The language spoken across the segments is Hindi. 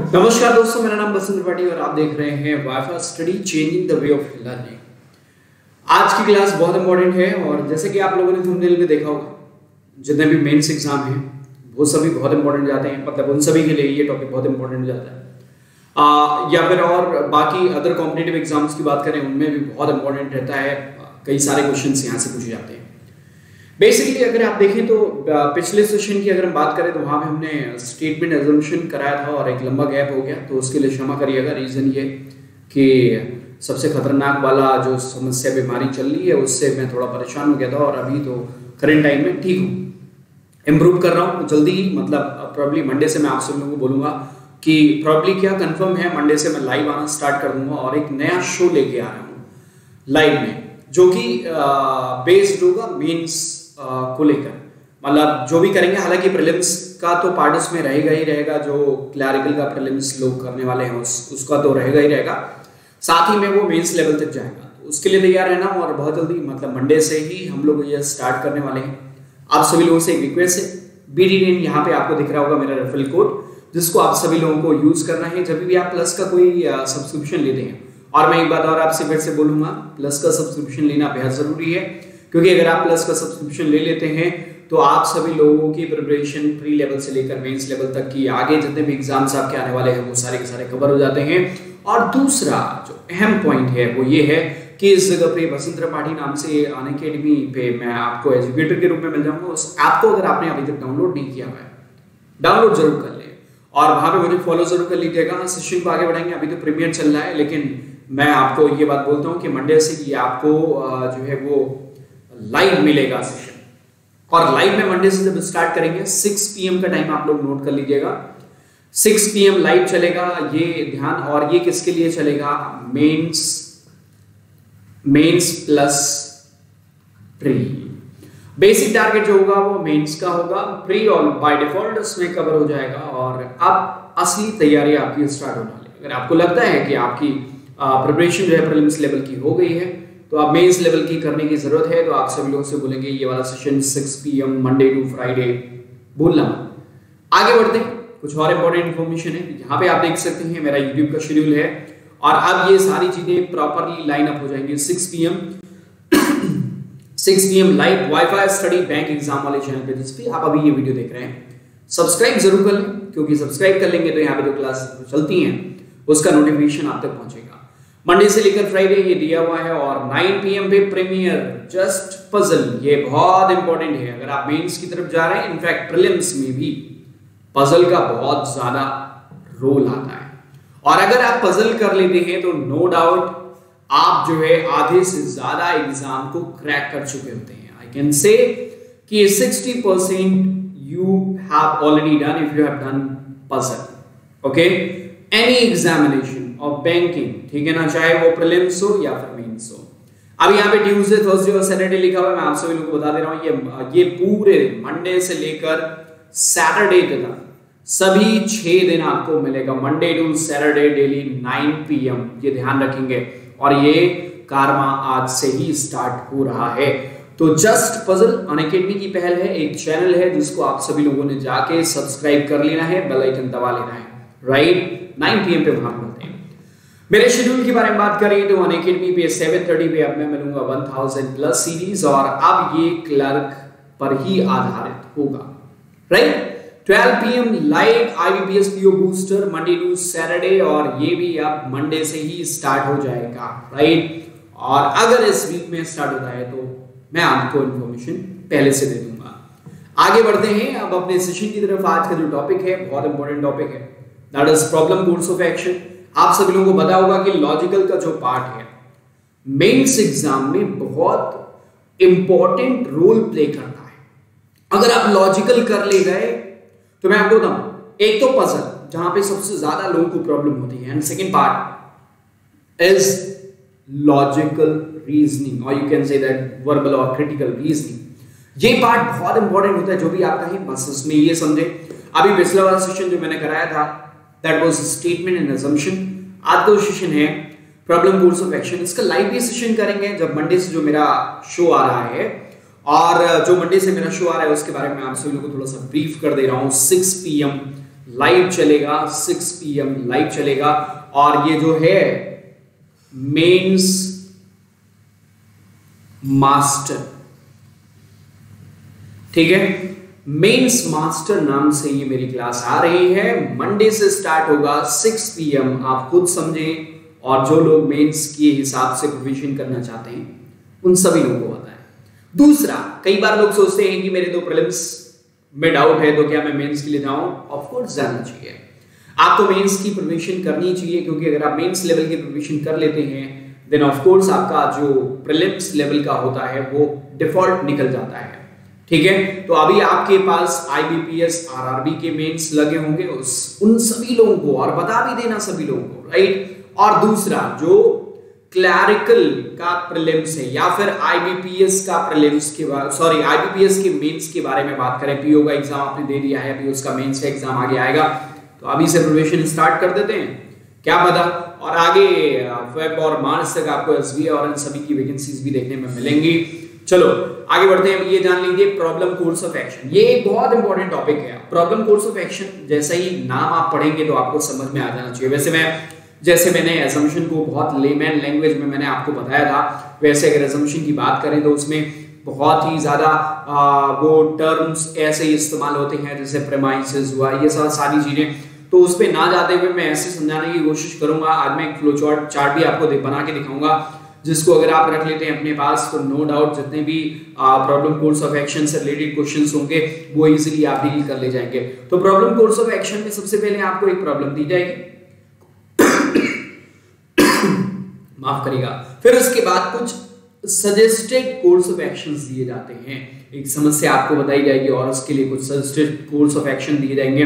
नमस्कार दोस्तों, मेरा नाम बसंत त्रिपाठी और आप देख रहे हैं wifi study changing the way of learning. आज की क्लास बहुत इंपॉर्टेंट है और जैसे कि आप लोगों ने थंबनेल में देखा होगा, जितने भी मेंस एग्जाम हैं वो सभी बहुत इंपॉर्टेंट जाते हैं। मतलब उन सभी के लिए ये टॉपिक बहुत इंपॉर्टेंट हो जाता है। या फिर और बाकी अदर कॉम्पिटिटिव एग्जाम्स की बात करें, उनमें भी बहुत इंपॉर्टेंट रहता है। कई सारे क्वेश्चन यहाँ से पूछे जाते हैं। बेसिकली अगर आप देखें तो पिछले सेशन की अगर हम बात करें तो वहां पे हमने स्टेटमेंट एजम्पशन कराया था और एक लंबा गैप हो गया, तो उसके लिए क्षमा करिएगा। रीजन ये कि सबसे खतरनाक वाला जो समस्या बीमारी चल रही है उससे मैं थोड़ा परेशान हो गया था और अभी तो करंट टाइम में ठीक हूँ, इम्प्रूव कर रहा हूँ जल्दी ही। मतलब प्रॉब्ली मंडे से मैं आप सब लोगों को बोलूंगा कि प्रॉब्ली क्या कंफर्म है, मंडे से मैं लाइव आना स्टार्ट कर दूंगा और एक नया शो लेके आ रहा हूँ लाइव में, जो कि बेस्ड होगा मेंस को लेकर। मतलब जो भी करेंगे, हालांकि प्रीलिम्स का तो पार्ट उसमें रहेगा ही रहेगा, जो क्लैरिकल का प्रीलिम्स लोग करने वाले हैं उसका तो रहेगा ही रहेगा, साथ ही में वो मेंस लेवल तक जाएगा। तो उसके लिए तैयार रहना और बहुत जल्दी मतलब मंडे से ही हम लोग ये स्टार्ट करने वाले हैं। आप सभी लोगों से एक रिक्वेस्ट है, BD10 यहाँ पे आपको दिख रहा होगा मेरा रेफरल कोड, जिसको आप सभी लोगों को यूज करना है जब भी आप प्लस का कोई सब्सक्रिप्शन लेते हैं। और मैं एक बात और आपसे फिर से बोलूंगा, प्लस का सब्सक्रिप्शन लेना बेहद जरूरी है, क्योंकि अगर आप प्लस का सब्सक्रिप्शन ले लेते हैं तो आप सभी लोगों की प्रिपरेशन प्री लेवल से लेकर मेंस लेवल तक की आगे जितने भी एग्जाम्स आपके आने वाले हैं वो सारे के सारे कवर हो जाते हैं। और दूसरा जो अहम पॉइंट है वो ये है कि इस जगह पे बसंत त्रिपाठी नाम से अनअकैडमी पे मैं आपको एजुकेटर के रूप में मिल जाऊंगा। उस ऐप को अगर आपने अभी तक डाउनलोड नहीं किया हुआ है, डाउनलोड जरूर कर ले और वहां पे मुझे फॉलो जरूर कर लीजिएगा। सेशन को आगे बढ़ाएंगे, अभी तो प्रीमियर चल रहा है, लेकिन मैं आपको ये बात बोलता हूँ कि मंडे से ये आपको जो है वो लाइव मिलेगा सेशन। और लाइव में मंडे से जब स्टार्ट करेंगे 6 PM का टाइम आप लोग नोट कर लीजिएगा। 6 PM लाइव चलेगा, ये ध्यान। और ये किसके लिए चलेगा? Mains plus pre. Basic target जो होगा वो मेंस का होगा, प्री और बाय डिफॉल्ट उसमें कवर हो जाएगा। और अब असली तैयारी आपकी स्टार्ट होने वाली है। अगर आपको लगता है कि आपकी प्रिपरेशन जो है प्रीलिम्स लेवल की हो गई है तो आप मेंस लेवल की करने की जरूरत है, तो आप सभी लोगों से बोलेंगे ये वाला session 6 PM Monday to Friday बोलना। आगे बढ़ते हैं, कुछ और इंपॉर्टेंट इन्फॉर्मेशन है। यहाँ पे आप देख सकते हैं मेरा यूट्यूब का शेड्यूल है और अब ये सारी चीजें प्रॉपरली लाइन अप हो जाएंगी। 6 PM live wifi study bank exam वाले चैनल पे, जिस पे आप अभी ये वीडियो देख रहे हैं। सब्सक्राइब जरूर कर लें, क्योंकि सब्सक्राइब कर लेंगे तो यहाँ पे जो क्लास चलती हैं उसका नोटिफिकेशन आप तक पहुंचेगा। मंडे से लेकर फ्राइडे ये दिया हुआ है। और 9 PM पे प्रीमियर जस्ट पजल, ये बहुत इंपॉर्टेंट है अगर आप मेंस की तरफ जा रहे हैं। इनफैक्ट प्रीलिम्स में भी पजल का बहुत ज्यादा रोल आता है और अगर आप पजल कर लेते हैं तो नो डाउट आप जो है आधे से ज्यादा एग्जाम को क्रैक कर चुके होते हैं। आई कैन से कि 60% you have already done if you have done puzzle. Okay? Any examination of banking, ठीक है ना, चाहे वो प्रीलिम्स हो या फिर मेंस हो। अब यहाँ पे ट्यूसडे, थर्सडे और सैटरडे लिखा हुआ है। मैं आप सभी लोगों को बता दे रहा हूँ, ये पूरे मंडे से लेकर सैटरडे तक सभी 6 दिन आपको मिलेगा। Monday to Saturday daily 9 PM, ये ध्यान रखेंगे। और ये कारमा आज से ही स्टार्ट हो रहा है। तो जस्ट पजल अनअकैडमी की पहल है, एक चैनल है जिसको आप सभी लोगों ने जाके सब्सक्राइब कर लेना है, बेल आइकन दबा लेना है, राइट। 9 PM पे वहां मिलते हैं। मेरे शेड्यूल के बारे में बात करें तो अनअकैडमी पे 7:30 पे अब मैं मिलूंगा 1000+ सीरीज, और अब ये क्लर्क पर ही आधारित होगा, right. 12 PM live IBPS PO booster Monday to Saturday, और ये भी अब मंडे से ही स्टार्ट हो जाएगा, राइट। और अगर इस वीक में स्टार्ट होता है तो मैं आपको इन्फॉर्मेशन पहले से दे दूंगा। आगे बढ़ते हैं अब अपने सेशन की तरफ। आज का जो टॉपिक है बहुत इंपॉर्टेंट टॉपिक है, that is problem course of action. आप सभी लोगों को पता होगा कि लॉजिकल का जो पार्ट है मेंस एग्जाम में बहुत इंपॉर्टेंट रोल प्ले करता है। अगर आप लॉजिकल कर ले गए तो मैं आपको बताऊं, एक तो पजल जहां पे सबसे ज्यादा लोगों को प्रॉब्लम होती है, and second part is logical reasoning, और you can say that verbal और क्रिटिकल रीजनिंग। ये पार्ट बहुत इंपॉर्टेंट होता है जो भी आता है, बस उसमें ये समझे। अभी पिछला वाला सेशन जो मैंने कराया था that was statement and assumption. आज का सेशन है प्रॉब्लम कोर्स ऑफ एक्शन। इसका लाइव भी सेशन करेंगे जब मंडे से जो मेरा शो आ रहा है, और जो मंडे से मेरा शो आ रहा है उसके बारे में आप सभी लोगों को थोड़ा सा ब्रीफ कर दे रहा हूं। 6 PM लाइव चलेगा, 6 PM लाइव चलेगा। और ये जो है मेंस मास्टर, ठीक है, मेंस मास्टर नाम से ये मेरी क्लास आ रही है। मंडे से स्टार्ट होगा 6 PM, आप खुद समझें। और जो लोग मेंस के हिसाब से प्रिपरेशन करना चाहते हैं उन सभी लोगों को बताएं। दूसरा, कई बार लोग सोचते हैं कि मेरे तो प्रीलिम्स में डाउट है तो क्या मैं मेंस के लिए जाऊं? ऑफ कोर्स जाना चाहिए, आपको मेंस की प्रिपरेशन करनी चाहिए, क्योंकि अगर आप मेंस लेवल की प्रिपरेशन कर लेते हैं देन ऑफ कोर्स आपका जो प्रीलिम्स लेवल का होता है वो डिफॉल्ट निकल जाता है, ठीक है। तो अभी आपके पास IBPS RRB के मेंस लगे होंगे, उन सभी लोगों को और बता भी देना सभी लोगों को, राइट। और दूसरा, जो क्लैरिकल का प्रीलिम्स है या फिर IBPS का प्रीलिम्स के IBPS के मेंस के बारे में बात करें, PO का एग्जाम आपने दे दिया है, अभी उसका मेंस का एग्जाम आगे आएगा, तो अभी से प्रिपरेशन स्टार्ट कर देते हैं, क्या पता और आगे फेब और मार्च तक आपको SBA और इन सभी की वैकेंसीज भी देखने में मिलेंगी। चलो आगे बढ़ते हैं। ये जान लीजिए प्रॉब्लम कोर्स ऑफ एक्शन, ये एक बहुत इंपॉर्टेंट टॉपिक है। प्रॉब्लम कोर्स ऑफ एक्शन जैसा ही नाम आप पढ़ेंगे तो आपको समझ में आ जाना चाहिए। जैसे मैंने असम्पशन को बहुत लेमैन लैंग्वेज में मैंने आपको बताया था, वैसे अगर असम्पशन की बात करें तो उसमें बहुत ही ज्यादा वो टर्म्स ऐसे ही इस्तेमाल होते हैं, जैसे प्रेमाइसेस हुआ, ये सब सारी चीजें, तो उस पे ना जाते हुए मैं ऐसे समझाने की कोशिश करूंगा। आज मैं एक फ्लो चार्ट भी आपको बना के दिखाऊंगा, जिसको अगर आप रख लेते हैं अपने पास तो नो डाउट जितने भी प्रॉब्लम कोर्स ऑफ एक्शन से रिलेटेड क्वेश्चंस होंगे वो इजीली आप डील कर ले जाएंगे। तो प्रॉब्लम कोर्स ऑफ एक्शन में सबसे पहले आपको एक प्रॉब्लम दी जाएगी, माफ करिएगा, फिर उसके बाद कुछ सजेस्टेड कोर्स ऑफ एक्शंस दिए जाते हैं, एक समस्या आपको बताई जाएगी और उसके लिए कुछ सजेस्टेड कोर्स ऑफ एक्शन दिए जाएंगे।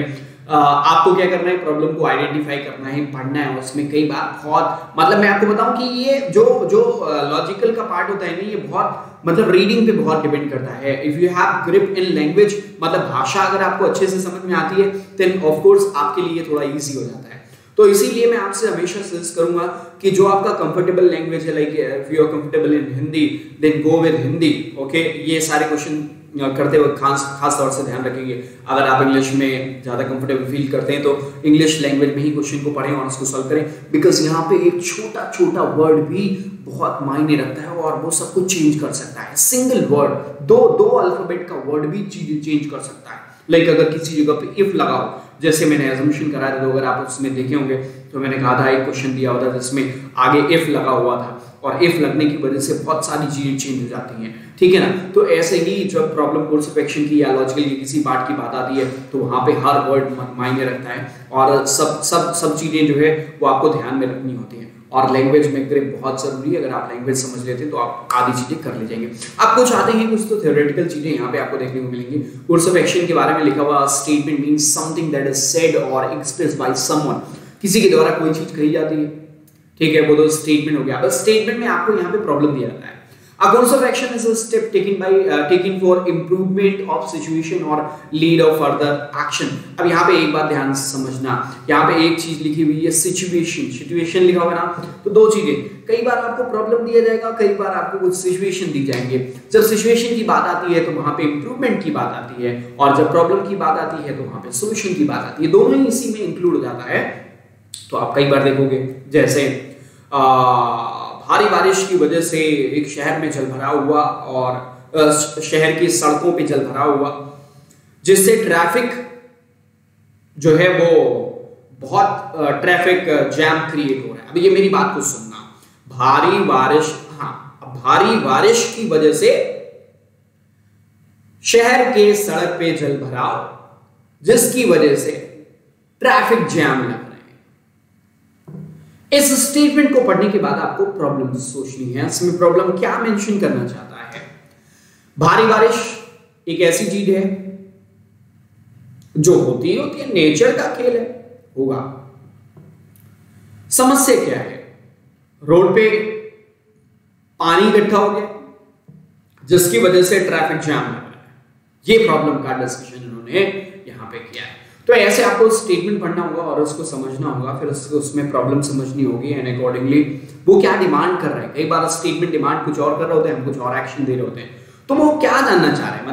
आपको क्या करना है, प्रॉब्लम को आइडेंटिफाई करना है, पढ़ना है। उसमें कई बार बहुत मैं आपको बताऊं कि ये जो लॉजिकल का पार्ट होता है ना, ये बहुत रीडिंग पे बहुत डिपेंड करता है। If you have grip in language, भाषा अगर आपको अच्छे से समझ में आती है देन ऑफ कोर्स आपके लिए थोड़ा इजी हो जाता है। तो इसीलिए मैं आपसे हमेशा सजेस्ट करूंगा कि जो आपका कंफर्टेबल लैंग्वेज है, like if you are comfortable in Hindi then go with Hindi, okay. ये सारे क्वेश्चन करते हुए खास तौर से ध्यान रखेंगे। अगर आप इंग्लिश में ज्यादा कंफर्टेबल फील करते हैं तो इंग्लिश लैंग्वेज में ही क्वेश्चन को पढ़ें और उसको सॉल्व करें, बिकॉज यहाँ पे एक छोटा वर्ड भी बहुत मायने रखता है और वो सब कुछ चेंज कर सकता है। सिंगल वर्ड, दो अल्फाबेट का वर्ड भी चीजें चेंज कर सकता है। लाइक अगर किसी जगह पे इफ लगाओ, जैसे मैंने असम्पशन करा था, तो अगर आप उसमें देखे होंगे तो मैंने कहा था एक क्वेश्चन दिया हुआ था जिसमें आगे इफ लगा हुआ था और इफ लगने की वजह से बहुत सारी चीजें चेंज हो जाती हैं, ठीक है ना। तो ऐसे ही जब प्रॉब्लम कोर्स ऑफ एक्शन की या लॉजिकल की किसी पार्ट की बात आती है तो वहां पे हर वर्ड मायने रखता है और सब चीजें जो है वो आपको ध्यान में रखनी होती है। और लैंग्वेज में ग्रिप बहुत जरूरी है, अगर आप लैंग्वेज समझ लेते हैं तो आप आधी चीजें कर ले जाएंगे। आप कुछ आते हैं कुछ तो थ्योरेटिकल चीजें यहाँ पे आपको देखने को मिलेंगी। कोर्स ऑफ एक्शन के बारे में लिखा हुआ statement means something that is said और एक्सप्रेस्ड बाय समवन, किसी के द्वारा कोई चीज कही जाती है, ठीक है, वो तो स्टेटमेंट हो गया। बस स्टेटमेंट में आपको यहाँ पे प्रॉब्लम दिया जाता है। A course of action is a step taken for improvement of situation or lead of further action। अब यहाँ पे एक बात ध्यान से समझना, यहाँ पे एक चीज लिखी हुई है सिचुएशन लिखा हुआ ना, तो दो चीजें, कई बार आपको प्रॉब्लम दिया जाएगा, कई बार आपको कुछ सिचुएशन दी जाएंगे। जब सिचुएशन की बात आती है तो वहां पे इंप्रूवमेंट की बात आती है और जब प्रॉब्लम की बात आती है तो वहां पे सोल्यूशन की बात आती है, दोनों ही इसी में इंक्लूड हो जाता है। तो आप कई बार देखोगे जैसे भारी बारिश की वजह से एक शहर में जलभराव हुआ और शहर की सड़कों पे जलभराव हुआ, जिससे ट्रैफिक जो है वो बहुत ट्रैफिक जैम क्रिएट हो रहा है। अभी ये मेरी बात को सुनना, भारी बारिश की वजह से शहर के सड़क पे जलभराव, जिसकी वजह से ट्रैफिक जैम लग रहा है। इस स्टेटमेंट को पढ़ने के बाद आपको प्रॉब्लम सोचनी है, इसमें प्रॉब्लम क्या मेंशन करना चाहता है। भारी बारिश एक ऐसी चीज है जो होती है, नेचर का खेल है, होगा। समस्या क्या है, रोड पे पानी इकट्ठा हो गया जिसकी वजह से ट्रैफिक जाम लग रहा है। ये प्रॉब्लम का डिस्कशन इन्होंने यहां पे किया है। तो ऐसे आपको स्टेटमेंट पढ़ना होगा और उसको समझना होगा, फिर उसमें प्रॉब्लम समझनी होगी एंड अकॉर्डिंगली वो क्या डिमांड कर रहे हैं। कई बार स्टेटमेंट डिमांड कुछ और कर रहे होते हैं, हम कुछ और एक्शन दे रहे होते हैं, तो वो क्या जानना चाह रहे हैं,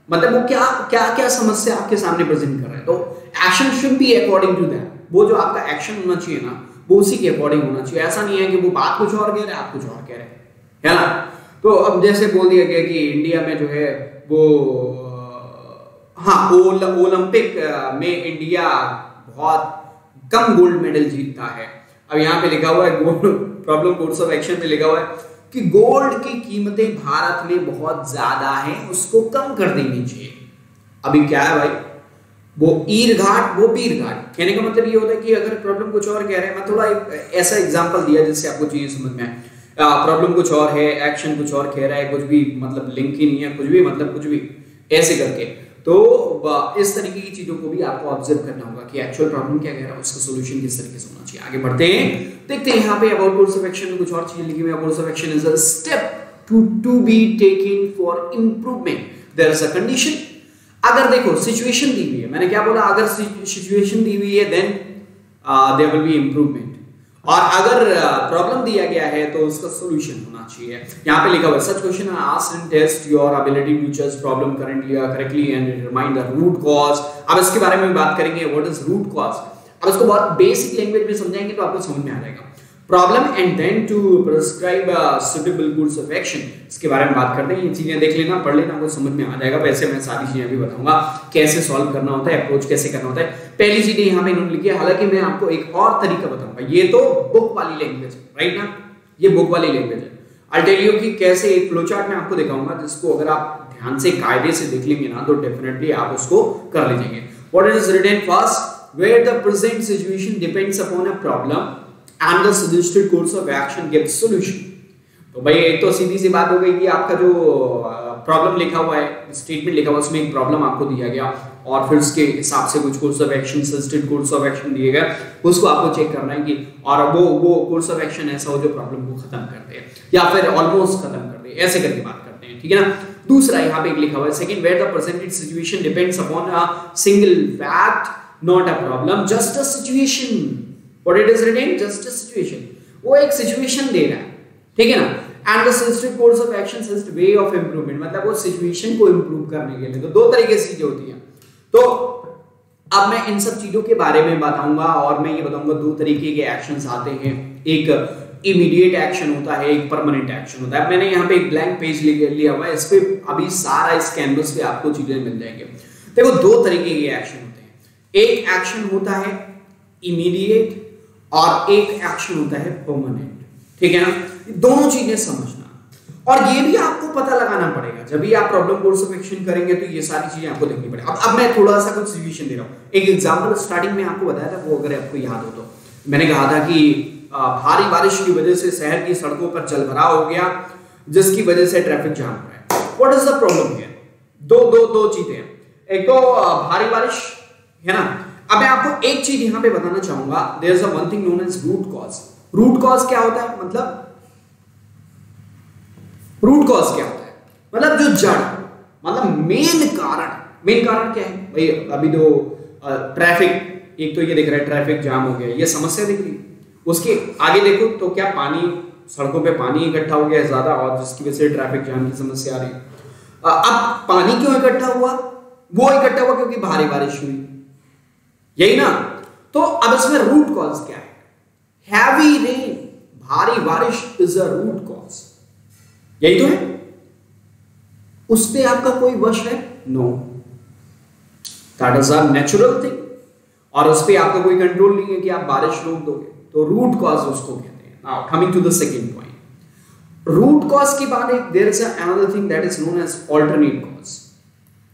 मतलब वो क्या समस्या आपके सामने प्रेजेंट कर रहे हैं। तो action should be according to that, वो जो आपका एक्शन होना चाहिए ना वो उसी के अकॉर्डिंग होना चाहिए। ऐसा नहीं है कि वो बात कुछ और कह रहे हैं आप कुछ और कह रहे हैं, है ना। तो अब जैसे बोल दिया गया कि इंडिया में जो है वो हाँ ओलंपिक में इंडिया बहुत कम गोल्ड मेडल जीतता है। अब यहाँ पे लिखा हुआ है प्रॉब्लम कोर्स ऑफ एक्शन पे लिखा हुआ है कि गोल्ड की कीमतें भारत में बहुत ज्यादा हैं, उसको कम कर देनी चाहिए। अभी क्या है भाई, वो ईर घाट वो पीर घाट, कहने का मतलब ये होता है कि अगर प्रॉब्लम कुछ और कह रहे हैं, मैं थोड़ा एक ऐसा एग्जांपल दिया जिससे आपको चीज समझ में आए। प्रॉब्लम कुछ और है, एक्शन कुछ और कह रहा है, कुछ भी मतलब लिंक ही नहीं है, कुछ भी मतलब कुछ भी ऐसे करके। तो इस तरीके की चीजों को भी आपको ऑब्जर्व करना होगा कि एक्चुअल प्रॉब्लम क्या कह रहा है, उसका सॉल्यूशन किस तरीके से होना चाहिए। आगे बढ़ते हैं, देखते हैं यहाँ पे अबाउट कोर्स ऑफ एक्शन में कुछ और चीजें लिखी हुई है। Course of action is a step to be taken for improvement, there is a condition. अगर देखो सिचुएशन दी हुई है, मैंने क्या बोला, अगर सिचुएशन दी हुई है then there will be improvement, और अगर प्रॉब्लम दिया गया है तो उसका सॉल्यूशन होना चाहिए। यहाँ पे लिखा हुआ है such question are asked in test your ability to जज problem correctly and determine the root cause. अब इसके बारे में बात करेंगे, व्हाट इज रूट कॉज। अब इसको बहुत बेसिक लैंग्वेज में समझाएंगे तो आपको समझ में आ जाएगा। Problem and then to prescribe suitable course of action, इसके बारे में बात करते हैं। ये चीजें देख लेना, पढ़ लेना, आपको समझ में आ जाएगा। वैसे मैं सारी चीजें भी बताऊंगा कैसे सॉल्व करना होता है, अप्रोच कैसे करना होता है। पहली चीज यहाँ पे इन्होंने लिखी है, हालांकि मैं आपको एक और तरीका बताऊंगा। ये तो बुक वाली लैंग्वेज है, राइट ना, ये बुक वाली लैंग्वेज है। आई टेल यू कि कैसे एक फ्लो चार्ट में आपको दिखाऊंगा, जिसको अगर आप ध्यान से कायदे से देख लेंगे ना तो डेफिनेटली आप उसको कर लीजिएंगे। What is written first, where the present situation depends upon a problem and the suggested course of action gives solution। तो भाई एक तो सीधी सी बात हो गई कि आपका जो प्रॉब्लम लिखा हुआ है, स्टेटमेंट लिखा हुआ है, उसमें एक प्रॉब्लम आपको दिया गया और फिर उसके हिसाब से कुछ course of action, suggested course of action दिए गए, उसको आपको चेक करना है कि और वो कोर्स ऑफ एक्शन ऐसा हो जो प्रॉब्लम को खत्म कर दे या फिर ऑलमोस्ट खत्म कर दे, ऐसे करके बात करते हैं, ठीक है ना। दूसरा यहाँ पे एक लिखा हुआ है second, where the presented situation depends upon a single fact not a problem just a situation. What it is written, just a situation, वो एक सिचुएशन दे रहा है, ठीक है ना। And the suggested course of action is way of improvement, मतलब वो सिचुएशन को इम्प्रूव करने के लिए। तो दो तरीके से चीजें होती हैं। तो अब मैं इन सब चीजों के बारे में बताऊंगा और मैं ये बताऊंगा दो तरीके के एक्शंस आते हैं, एक इमीडिएट एक्शन होता है, एक परमानेंट एक्शन होता है। मैंने यहाँ पे एक ब्लैंक पेज लिया हुआ है, इस पे अभी सारा इस कैनवस पे आपको चीजें मिल जाएंगे। देखो दो तरीके के एक्शन होते हैं, एक एक्शन होता है इमीडिएट और एक एक्शन होता है परमानेंट, ठीक है ना। दोनों चीजें समझना और ये भी आपको पता लगाना पड़ेगा। जब भी आप प्रॉब्लम कोर्स ऑफ एक्शन करेंगे तो ये सारी चीजें आपको देखनी पड़ेगी। अब मैं थोड़ा सा कुछ सिचुएशन दे रहा हूँ। एक एग्जांपल स्टार्टिंग में आपको बताया था, वो अगर आपको याद हो तो मैंने कहा था कि भारी बारिश की वजह से शहर की सड़कों पर जलभराव हो गया, जिसकी वजह से ट्रैफिक जाम हो रहा है। What is the problem here? दो चीजें, एक तो भारी बारिश है ना। अब मैं आपको एक चीज यहां पे बताना चाहूंगा, there is a one thing known as root cause. Root cause क्या होता है? मतलब रूट कॉज क्या होता है? मतलब जो जड़, मतलब मेन कारण क्या है भाई? अभी तो ट्रैफिक, एक तो ये दिख रहा है ट्रैफिक जाम हो गया, ये समस्या दिख रही। उसके आगे देखो तो क्या पानी, सड़कों पे पानी इकट्ठा हो गया है ज्यादा और जिसकी वजह से ट्रैफिक जाम की समस्या आ रही है। अब पानी क्यों इकट्ठा हुआ? वो इकट्ठा हुआ क्योंकि भारी बारिश हुई, यही ना। तो अब इसमें रूट कॉज क्या है? हैवी रेन, भारी बारिश इज अ रूट कॉज, यही तो है। उस पे आपका कोई वश है? No, that is a natural thing, और उस पे आपका कोई कंट्रोल नहीं है कि आप बारिश रोक दोगे। तो रूट कॉज उसको कहते हैं। Now coming to the second point, root cause के बाद एक there is another thing that is known as alternate cause,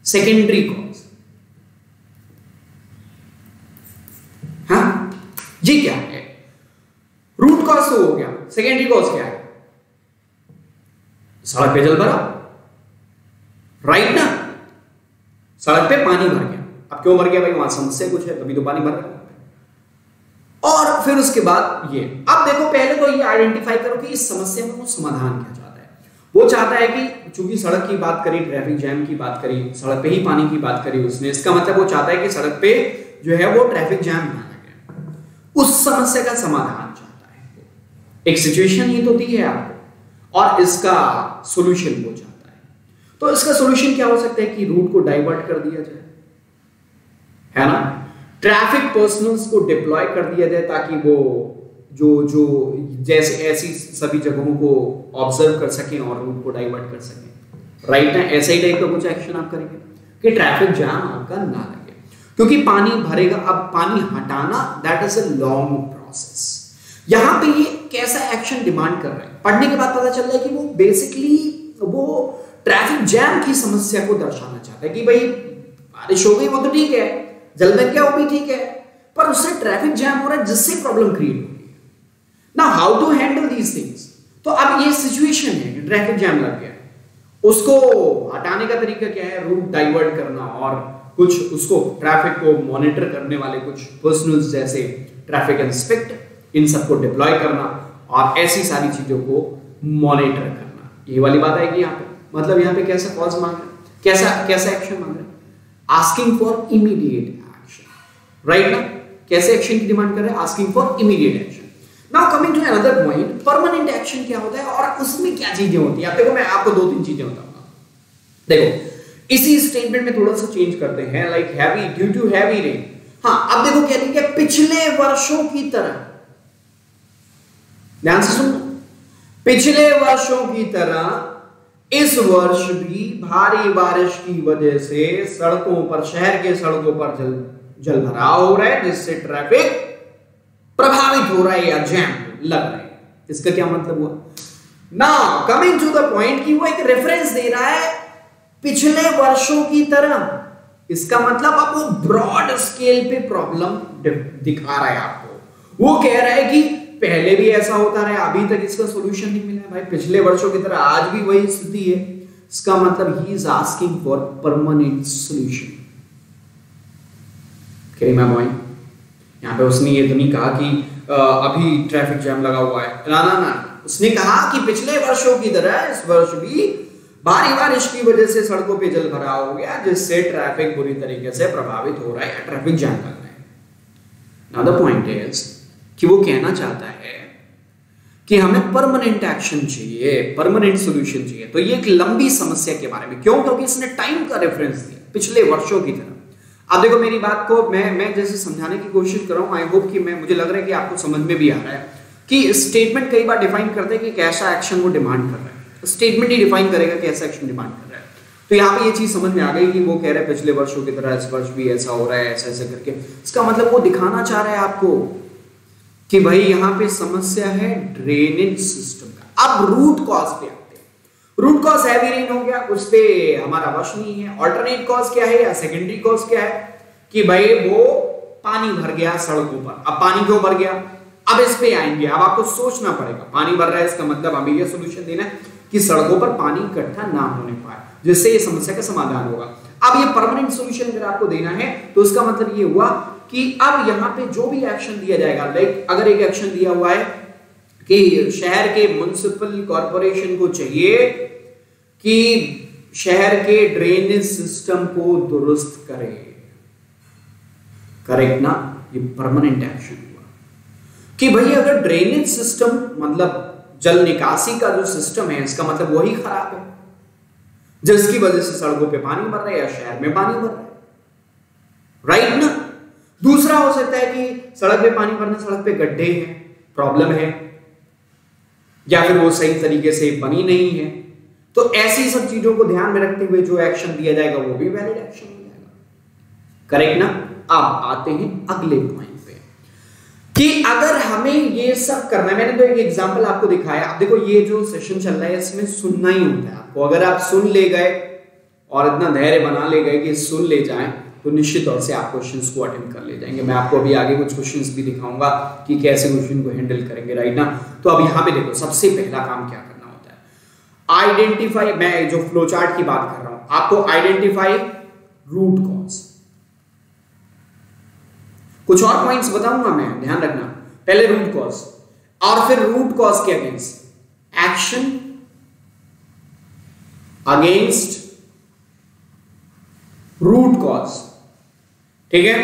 secondary cause. ये क्या है? रूट कॉज तो हो गया, सेकेंडरी कॉज क्या है? सड़क पे जल भरा, राइट ना, सड़क पे पानी भर गया। अब क्यों भर गया भाई? वहां समस्या कुछ है तभी तो पानी भर रहा। और फिर उसके बाद ये, अब देखो पहले तो ये आइडेंटिफाई करो कि इस समस्या में वो समाधान क्या चाहता है। वो चाहता है कि चूंकि सड़क की बात करी, ट्रैफिक जैम की बात करी, सड़क पे ही पानी की बात करी उसने, इसका मतलब वो चाहता है कि सड़क पे जो है वो ट्रैफिक जैम ना लगे, उस समस्या का समाधान चाहता है। एक सिचुएशन ही तो दी है आपको और इसका सॉल्यूशन वो चाहता है। तो इसका सॉल्यूशन क्या हो सकता है कि रूट को डाइवर्ट कर दिया जाए, है ना। ट्रैफिक पर्सनल्स को डिप्लॉय कर दिया जाए ताकि वो जो जैसे ऐसी सभी जगहों को ऑब्जर्व कर सकें और रूट को डाइवर्ट कर सकें, राइट ना। ऐसे ही टाइप का कुछ एक्शन आप करेंगे कि ट्रैफिक जाम आपका ना लगे, क्योंकि पानी भरेगा। अब पानी हटाना that is a long process. यहां पे ये कैसा एक्शन डिमांड कर रहा है, पढ़ने के बाद पता चल रहा है कि वो बेसिकली वो ट्रैफिक जैम की समस्या को दर्शाना चाहता है कि भाई बारिश हो गई वो तो ठीक है, जलबन क्या वो भी ठीक है, पर उससे ट्रैफिक जैम हो रहा है जिससे प्रॉब्लम क्रिएट हो रही है। Now how to handle these things. तो अब ये सिचुएशन है कि ट्रैफिक जैम लग गया, उसको हटाने का तरीका क्या है, रूट डाइवर्ट करना और कुछ उसको ट्रैफिक को मॉनिटर करने वाले कुछ पर्सनल्स जैसे ट्रैफिक इंस्पेक्टर, इन सबको डिप्लॉय करना और ऐसी सारी चीजों को मॉनिटर करना। ये वाली बात आएगी यहाँ पे। मतलब यहाँ पे कैसा कॉज मांग रहे हैं, कैसा एक्शन मांग रहे हैं, asking for immediate action, right ना। कैसे एक्शन की डिमांड कर रहे हैं, asking for immediate action. Now coming to another point, permanent action क्या होता है और उसमें क्या चीजें होती है। अब देखो मैं आपको 2-3 चीजें बताऊंगा। देखो इसी स्टेटमेंट में थोड़ा सा चेंज करते हैं, like heavy, due to heavy rain. हाँ अब देखो कह रही है पिछले वर्षों की तरह, ध्यान से सुनना, पिछले वर्षों की तरह इस वर्ष भी भारी बारिश की वजह से सड़कों पर, शहर के सड़कों पर जल भराव हो रहा है, जिससे ट्रैफिक प्रभावित हो रहा है या जैम लग रहा है। इसका क्या मतलब हुआ ना, कमिंग टू द पॉइंट कि वो एक रेफरेंस दे रहा है पिछले वर्षों की तरह। इसका मतलब अब वो ब्रॉड स्केल पे प्रॉब्लम दिखा रहा है आपको। वो कह रहा है कि पहले भी ऐसा होता रहा, अभी तक इसका सॉल्यूशन नहीं मिला है भाई, पिछले वर्षों की तरह आज भी वही स्थिति है। इसका मतलब he is asking for permanent solution. Okay my boy, यहां पे उसने ये तो नहीं कहा कि अभी ट्रैफिक जैम लगा हुआ है, ना, उसने कहा कि पिछले वर्षों की तरह इस वर्ष भी भारी बारिश की वजह से सड़कों पे जल भराव हो गया, जिससे ट्रैफिक बुरी तरीके से प्रभावित हो रहा है, ट्रैफिक जैम लग रहा है। नाउ द पॉइंट इज कि वो कहना चाहता है कि हमें परमानेंट एक्शन चाहिए, परमानेंट सॉल्यूशन चाहिए। तो ये एक लंबी समस्या के बारे में, क्यों, क्योंकि इसने टाइम का रेफरेंस दिया, पिछले वर्षों की तरह। अब देखो मेरी बात को मैं जैसे समझाने की कोशिश कर रहा हूं, आई होप कि मुझे लग रहा है कि आपको समझ में भी आ रहा है कि स्टेटमेंट कई बार डिफाइन करते हैं कि कैसा एक्शन वो डिमांड कर रहा है। स्टेटमेंट ही डिफाइन करेगा कि ऐसा एक्शन डिमांड कर रहा है। तो यहाँ पे ये चीज समझ में आ गई कि वो कह रहे हैं पिछले वर्षों की तरह इस वर्ष भी ऐसा हो रहा है, ऐसा ऐसा करके। इसका मतलब वो दिखाना चाह रहा है आपको कि भाई यहाँ पे समस्या है ड्रेनेज सिस्टम का। अब रूट कॉज पे आते हैं। रूट कॉज हैवी रेन हो गया, उस पे हमारा वश नहीं है। ऑल्टरनेट कॉज क्या है या सेकेंडरी कॉज क्या है कि भाई वो पानी भर गया सड़कों पर। अब पानी क्यों भर गया, अब इस पे आएंगे। अब आपको सोचना पड़ेगा, पानी भर रहा है इसका मतलब हमें ये सोल्यूशन देना है कि सड़कों पर पानी इकट्ठा ना होने पाए, जिससे ये समस्या का समाधान होगा। अब ये परमानेंट सॉल्यूशन अगर आपको देना है तो उसका मतलब ये हुआ कि अब यहां पे जो भी एक्शन दिया जाएगा, लाइक अगर एक एक्शन दिया हुआ है कि शहर के म्युनिसिपल कॉर्पोरेशन को चाहिए कि शहर के ड्रेनेज सिस्टम को दुरुस्त करे, करेक्ट ना, ये परमानेंट एक्शन हुआ कि भाई अगर ड्रेनेज सिस्टम मतलब जल निकासी का जो सिस्टम है, इसका मतलब वही खराब है जिसकी वजह से सड़कों पे पानी भर रहा है या शहर में पानी भर रहा है, राइट ना। दूसरा हो सकता है कि सड़क पे पानी भरने, सड़क पे गड्ढे हैं, प्रॉब्लम है, या फिर वो सही तरीके से बनी नहीं है। तो ऐसी सब चीजों को ध्यान में रखते हुए जो एक्शन दिया जाएगा वो भी वैलिड एक्शन हो जाएगा, करेक्ट ना। अब आते हैं अगले पॉइंट पे कि अगर हमें ये सब करना है, मैंने तो एक एग्जांपल आपको दिखाया। अब देखो ये जो सेशन चल रहा है इसमें सुनना ही होता है आपको। अगर आप सुन ले गए और इतना धैर्य बना ले गए कि सुन ले जाएं तो निश्चित तौर से आप क्वेश्चंस को अटेम्प्ट कर ले जाएंगे। मैं आपको अभी आगे कुछ क्वेश्चंस भी दिखाऊंगा कि कैसे क्वेश्चन को हैंडल करेंगे, राइट ना। तो अब यहाँ पे देखो सबसे पहला काम क्या करना होता है, आइडेंटिफाई। मैं जो फ्लो चार्ट की बात कर रहा हूं, आपको आइडेंटिफाई रूट कॉज। कुछ और पॉइंट्स बताऊंगा मैं, ध्यान रखना। पहले रूट कॉज और फिर रूट कॉज के against action, against root cause, ठीक है।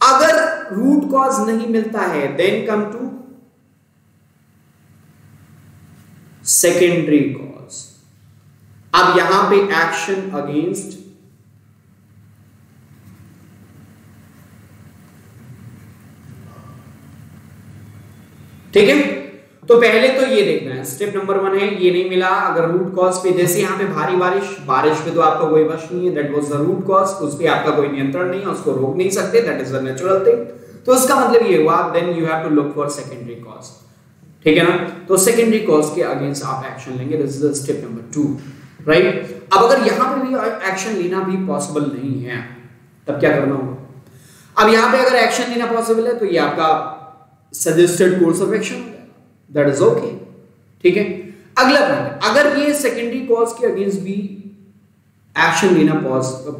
अगर रूट कॉज नहीं मिलता है then come to secondary cause. अब यहां पे एक्शन अगेंस्ट ठीक है, तो पहले तो ये देखना है, स्टेप नंबर 1 है, ये नहीं मिला, अगर रूट कॉज पे, जैसे यहाँ पे भारी बारिश पे तो आपका कोई वश नहीं है, that was the root cause, उस पे आपका कोई नियंत्रण नहीं है, उसको रोक नहीं सकते, that is the natural thing. तो इसका मतलब ये हुआ, then you have to look for secondary cause, ठीक है ना। तो सेकेंडरी कॉज के अगेंस्ट आप एक्शन लेंगे, this is the step number 2, right. अब अगर यहां पे भी एक्शन लेना भी पॉसिबल नहीं है, तब क्या करना होगा? अब यहां पे अगर एक्शन लेना पॉसिबल है तो ये आपका सजेस्टेड कोर्स ऑफ एक्शन होगा, दैट इज ओके, ठीक है। अगला पॉइंट, अगर ये सेकेंडरी कॉज के अगेंस्ट भी एक्शन लेना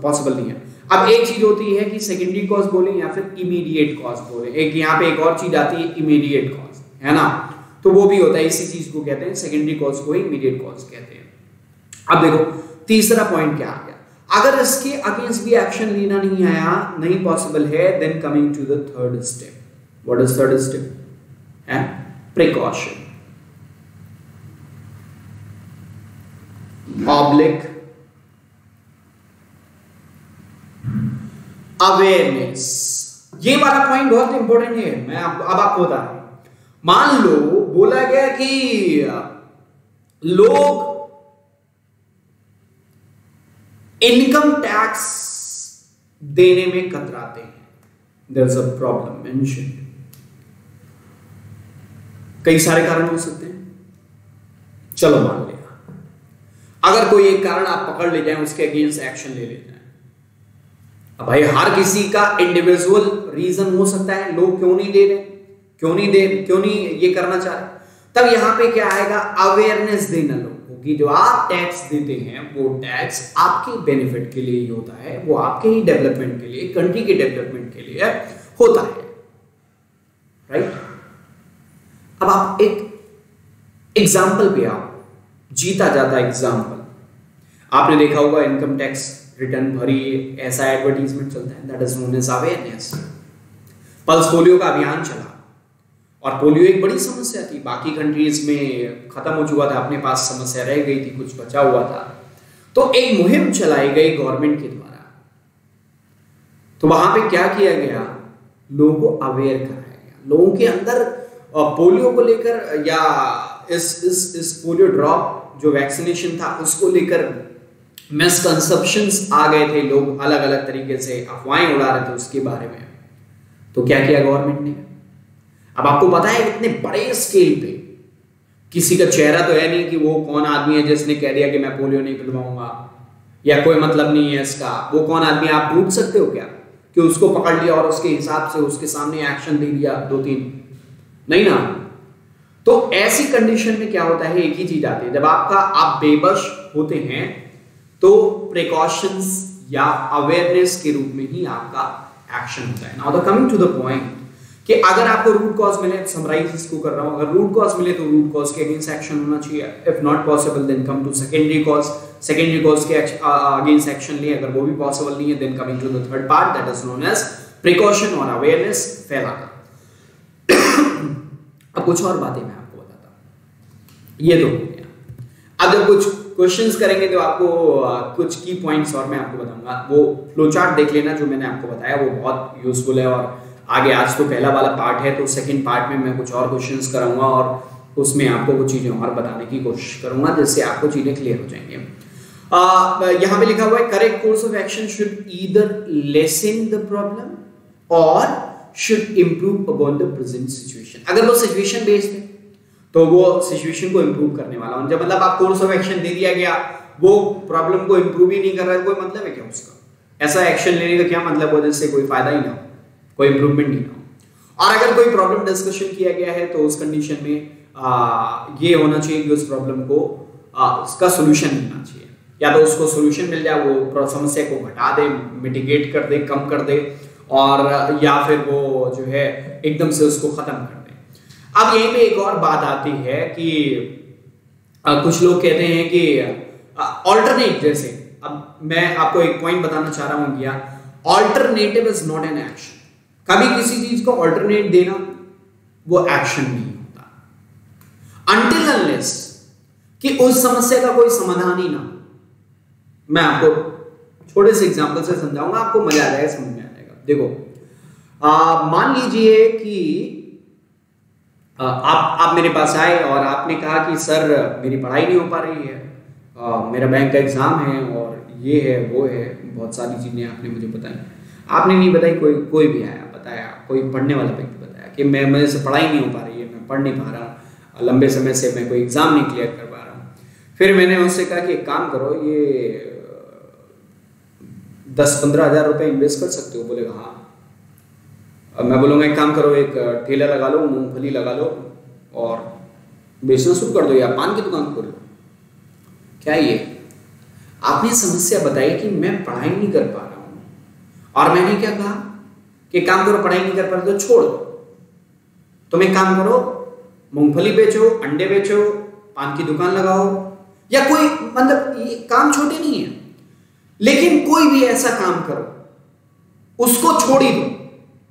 पॉसिबल नहीं है, अब एक चीज होती है कि सेकेंडरी कॉज बोले या फिर इमीडिएट कॉज बोले, एक यहाँ पे एक और चीज आती है इमीडिएट कॉज, है ना, तो वो भी होता है, इसी चीज को कहते हैं सेकेंडरी कॉज को इमीडिएट कॉज कहते हैं। अब देखो तीसरा पॉइंट क्या आ गया, अगर इसके अगेंस्ट भी एक्शन लेना नहीं आया, नहीं पॉसिबल है, then coming to the third step, what is third step? है प्रिकॉशन ऑब्लिक अवेयरनेस। ये वाला पॉइंट बहुत इंपॉर्टेंट है, मैं अब आपको बता रहा हूं। मान लो बोला गया कि लोग इनकम टैक्स देने में कतराते हैं, there is a problem mention, कई सारे कारण हो सकते हैं, चलो मान लिया, अगर कोई एक कारण आप पकड़ ले जाए, उसके अगेंस्ट एक्शन ले लेते हैं। अब भाई हर किसी का इंडिविजुअल रीजन हो सकता है, लोग क्यों नहीं दे रहे, क्यों नहीं ये करना चाह रहे, तब यहां पे क्या आएगा, अवेयरनेस देना लोगों की, जो आप टैक्स देते हैं वो टैक्स आपके बेनिफिट के लिए ही होता है, वो आपके ही डेवलपमेंट के लिए, कंट्री के डेवलपमेंट के लिए होता है, राइट। अब आप एक एग्जाम्पल पे आओ, जीता जाता एग्जाम्पल, आपने देखा होगा इनकम टैक्स रिटर्न भरी, ऐसा एडवर्टीजमेंट चलता है, that is known as awareness. Pulse polio का अभियान चला, और पोलियो एक बड़ी समस्या थी, बाकी कंट्रीज में खत्म हो चुका था, अपने पास समस्या रह गई थी, कुछ बचा हुआ था, तो एक मुहिम चलाई गई गवर्नमेंट के द्वारा। तो वहां पे क्या किया गया, लोगों को अवेयर कराया गया, लोगों के अंदर पोलियो को लेकर या इस पोलियो ड्रॉप जो वैक्सीनेशन था उसको लेकर मिसकंसेप्शंस आ गए थे, लोग अलग अलग तरीके से अफवाहें उड़ा रहे थे उसके बारे में। तो क्या किया गवर्नमेंट ने, अब आपको पता है इतने बड़े स्केल पे, किसी का चेहरा तो है नहीं कि वो कौन आदमी है जिसने कह दिया कि मैं पोलियो नहीं पिलवाऊंगा, या कोई मतलब नहीं है इसका, वो कौन आदमी आप ढूंढ सकते हो क्या कि उसको पकड़ लिया और उसके हिसाब से उसके सामने एक्शन दे दिया 2-3, नहीं ना। तो ऐसी कंडीशन में क्या होता है, एक ही चीज आती है, जब आप बेबस होते हैं तो प्रिकॉशंस या अवेयरनेस के रूप में ही आपका एक्शन होता है। Now the coming to the point कि अगर आपको रूट कॉज मिले, समराइज इसको कर रहा हूं, अगर रूट कॉज मिले तो रूट कॉज के अगेंस्ट एक्शन होना चाहिए, if not possible then come to secondary cause, secondary cause के अगेंस्ट एक्शन लिए, अगर वो भी पॉसिबल नहीं है then coming to the third part, that is known as precaution और अवेयरनेस फैलाना। अब कुछ और बातें मैं आपको बताता हूं, ये तो हो गया। अब जब कुछ क्वेश्चंस करेंगे तो आपको कुछ की पॉइंट्स और मैं आपको बताऊंगा, वो फ्लो चार्ट देख लेना जो मैंने आपको बताया, वो बहुत यूजफुल है। और आगे आज तो पहला वाला पार्ट है, तो सेकंड पार्ट में मैं कुछ और क्वेश्चंस कराऊंगा और उसमें आपको कुछ चीजें और बताने की कोशिश करूंगा, जिससे आपको चीजें क्लियर हो जाएंगी। यहाँ पे लिखा हुआ है correct course of action should either lessen the problem और should improve upon the present situation. अगर वो सिचुएशन बेस्ड है तो वो सिचुएशन को इंप्रूव करने वाला हो, जब मतलब आप कोर्स ऑफ एक्शन दे दिया गया, वो प्रॉब्लम को इंप्रूव ही नहीं कर रहा है, कोई मतलब है क्या उसका? ऐसा एक्शन लेने का क्या मतलब हो जिससे कोई फायदा ही ना हो, कोई इंप्रूवमेंट नहीं ना हो। और अगर कोई प्रॉब्लम डिस्कशन किया गया है तो उस कंडीशन में ये होना चाहिए कि उस प्रॉब्लम को उसका सोल्यूशन मिलना चाहिए, या तो उसको सोल्यूशन मिल जाए, वो समस्या को घटा दे, मिटिगेट कर दे, कम कर दे, और या फिर वो जो है एकदम से उसको खत्म कर दे। अब यहीं पे एक और बात आती है कि कुछ लोग कहते हैं कि ऑल्टरनेट, जैसे अब मैं आपको एक पॉइंट बताना चाह रहा हूं कि alternative is not an action. कभी किसी चीज को ऑल्टरनेट देना वो एक्शन नहीं होता अनटिल अनलेस कि उस समस्या का कोई समाधान ही ना हो। मैं आपको छोटे से एग्जांपल से समझाऊंगा, आपको मजा आ जाएगा, समझ में आ जाएगा। देखो मान लीजिए कि आप मेरे पास आए और आपने कहा कि सर मेरी पढ़ाई नहीं हो पा रही है, मेरा बैंक का एग्ज़ाम है और ये है वो है, बहुत सारी चीज़ें आपने मुझे बताई। आपने नहीं बताई, कोई भी आया बताया, कोई पढ़ने वाला व्यक्ति बताया कि मेरे से पढ़ाई नहीं हो पा रही है, मैं पढ़ नहीं पा रहा हूँ, लंबे समय से मैं कोई एग्ज़ाम नहीं क्लियर कर पा रहा हूँ। फिर मैंने उससे कहा कि एक काम करो, ये 10-15 हज़ार रुपये इन्वेस्ट कर सकते हो। बोलेगा हाँ। अब मैं बोलूँगा एक काम करो, एक ठेला लगा लो, मूंगफली लगा लो और बेचना शुरू कर दो, या पान की दुकान खोल लो। क्या ये आपने समस्या बताई कि मैं पढ़ाई नहीं कर पा रहा हूँ, और मैंने क्या कहा कि काम करो, पढ़ाई नहीं कर पा रहे तो छोड़ दो, तुम एक काम करो, मूंगफली बेचो, अंडे बेचो, पान की दुकान लगाओ, या कोई, मतलब ये काम छोटे नहीं है, लेकिन कोई भी ऐसा काम करो, उसको छोड़ ही दो,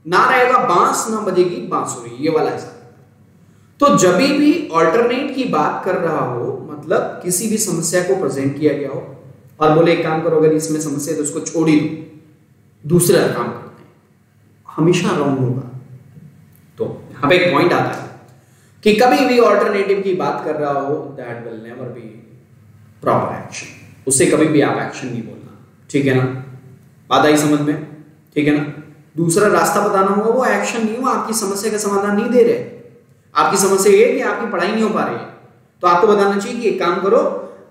ना रहेगा बांस ना बजेगी बांसुरी, ये वाला ऐसा। तो जब भी ऑल्टरनेट की बात कर रहा हो, मतलब किसी भी समस्या को प्रेजेंट किया गया हो और बोले एक काम करो, अगर इसमें समस्या है तो उसको छोड़ ही दो, दूसरा काम करते हैं, हमेशा रॉन्ग होगा। तो यहां पे एक पॉइंट आता है कि कभी भी ऑल्टरनेटिव की बात कर रहा हो, that will never be proper action, उससे कभी भी आप एक्शन नहीं बोलना, ठीक है ना? बात आई समझ में? ठीक है ना? दूसरा रास्ता बताना हुआ, वो एक्शन नहीं हुआ, आपकी समस्या का समाधान नहीं दे रहे। आपकी समस्या ये है कि आपकी पढ़ाई नहीं हो पा रही है, तो आपको बताना चाहिए कि एक काम करो,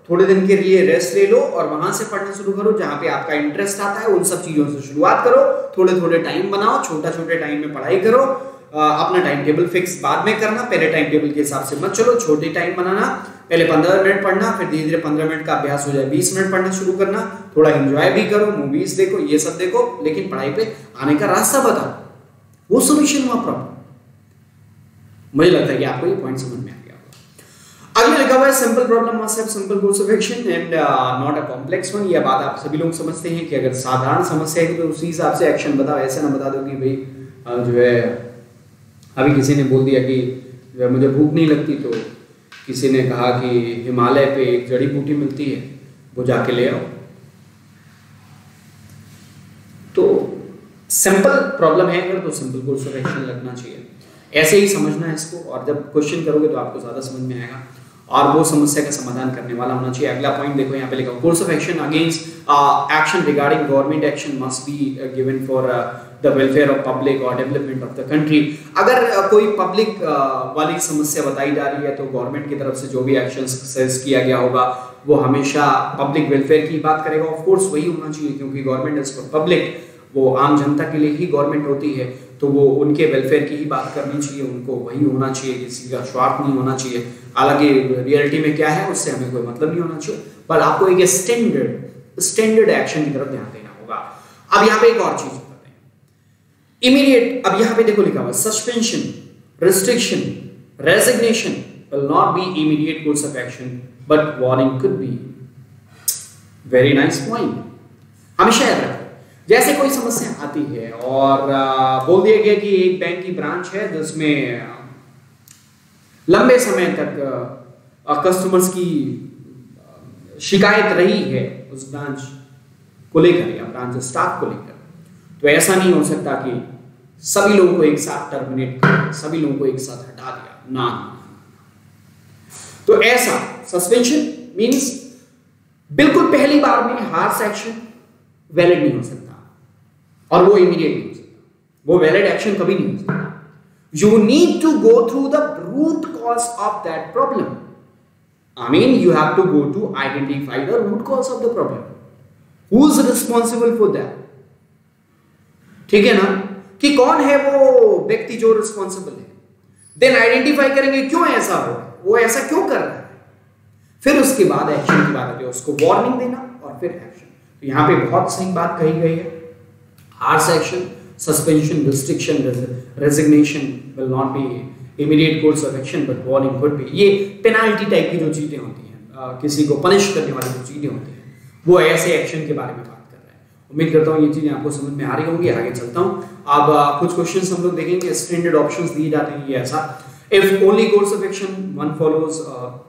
थोड़े दिन के लिए रेस्ट ले लो और वहां से पढ़ना शुरू करो, जहां पे आपका इंटरेस्ट आता है उन सब चीजों से शुरुआत करो, थोड़े थोड़े टाइम बनाओ, छोटे टाइम में पढ़ाई करो, अपना टाइम टेबल फिक्स बाद में करना, पहले टाइम टेबल के हिसाब से मत चलो, छोटे टाइम बनाना, पहले 15 मिनट पढ़ना, फिर धीरे धीरे 15 मिनट का अभ्यास हो जाए 20 मिनट पढ़ना शुरू करना, थोड़ा एंजॉय भी करो, मूवीज देखो, ये सब देखो, लेकिन पढ़ाई पे आने का रास्ता बताओ, वो सोल्यूशन हुआ प्रॉब्लम। मुझे लगता है कि आपको ये पॉइंट समझ में आ गया होगा। अगला लिखा हुआ है simple problem must have simple course of action and not a complex one. ये बात आप सभी लोग समझते हैं कि अगर साधारण समस्या है तो उसी हिसाब से एक्शन बताओ, ऐसा ना बता दो कि भाई जो है अभी किसी ने बोल दिया कि जो है मुझे भूख नहीं लगती, तो किसी ने कहा कि हिमालय पे एक जड़ी बूटी मिलती है, वो जाके ले आओ। तो सिंपल प्रॉब्लम है अगर, तो सिंपल कोर्स ऑफ एक्शन लगना चाहिए, ऐसे ही समझना है इसको, और जब क्वेश्चन करोगे तो आपको ज्यादा समझ में आएगा और वो समस्या का समाधान करने वाला होना चाहिए। अगला पॉइंट देखो, यहाँ पे लिखा course of action against action regarding government action must be given for the welfare of public और डेवलपमेंट ऑफ द कंट्री। अगर कोई पब्लिक वाली समस्या बताई जा रही है तो गवर्नमेंट की तरफ से जो भी एक्शन सजेस्ट किया गया होगा वो हमेशा पब्लिक वेलफेयर की बात करेगा। ऑफ कोर्स वही होना चाहिए, क्योंकि गवर्नमेंट इज फॉर पब्लिक, वो आम जनता के लिए ही गवर्नमेंट होती है, तो वो उनके वेलफेयर की ही बात करनी चाहिए, उनको वही होना चाहिए, किसी का स्वार्थ नहीं होना चाहिए। हालांकि रियलिटी में क्या है उससे हमें कोई मतलब नहीं होना चाहिए, पर आपको एक स्टैंडर्ड एक्शन की तरफ ध्यान देना होगा। अब यहाँ पे एक और चीज बताते हैं, इमीडिएट। अब यहाँ पे देखो लिखा हुआ suspension, restriction, resignation will not be immediate course of action but warning could be. Very nice point, हमेशा याद रखो। जैसे कोई समस्या आती है और बोल दिया गया कि एक बैंक की ब्रांच है जिसमें लंबे समय तक कस्टमर्स की शिकायत रही है उस ब्रांच को लेकर या ब्रांच स्टाफ को लेकर, तो ऐसा नहीं हो सकता कि सभी लोगों को एक साथ टर्मिनेट कर, सभी लोगों को एक साथ हटा दिया ना। तो ऐसा सस्पेंशन मींस बिल्कुल पहली बार में हार्श एक्शन वैलिड नहीं हो सकता और वो इमीडिएट नहीं हो सकता, वो वैलिड एक्शन कभी नहीं हो सकता। You need to go through the root cause of that problem. I mean, you have to go to identify the root cause of the problem. Who's responsible for that? ठीक है ना, कि कौन है वो व्यक्ति जो रिस्पॉन्सिबल है, देन आइडेंटिफाई करेंगे क्यों ऐसा हो रहा है, वो ऐसा क्यों कर रहा है, फिर उसके बाद एक्शन की बात आती है, उसको वार्निंग देना और फिर एक्शन। तो यहाँ पे बहुत सही बात कही गई है, harsh action, suspension, restriction, resignation will not be immediate course of action but warning could be। ये पेनाल्टी टाइप की जो चीजें होती हैं, किसी को पनिश करने वाली जो चीजें होती हैं, वो ऐसे एक्शन के बारे में बात कर रहे हैं। उम्मीद करता हूँ ये चीजें आपको समझ में आ रही होंगी। आगे चलता हूँ, अब कुछ क्वेश्चंस हम लोग देखेंगे, स्टैंडर्ड ऑप्शंस दिए जाते हैं। ये ऐसा if only course of action one follows,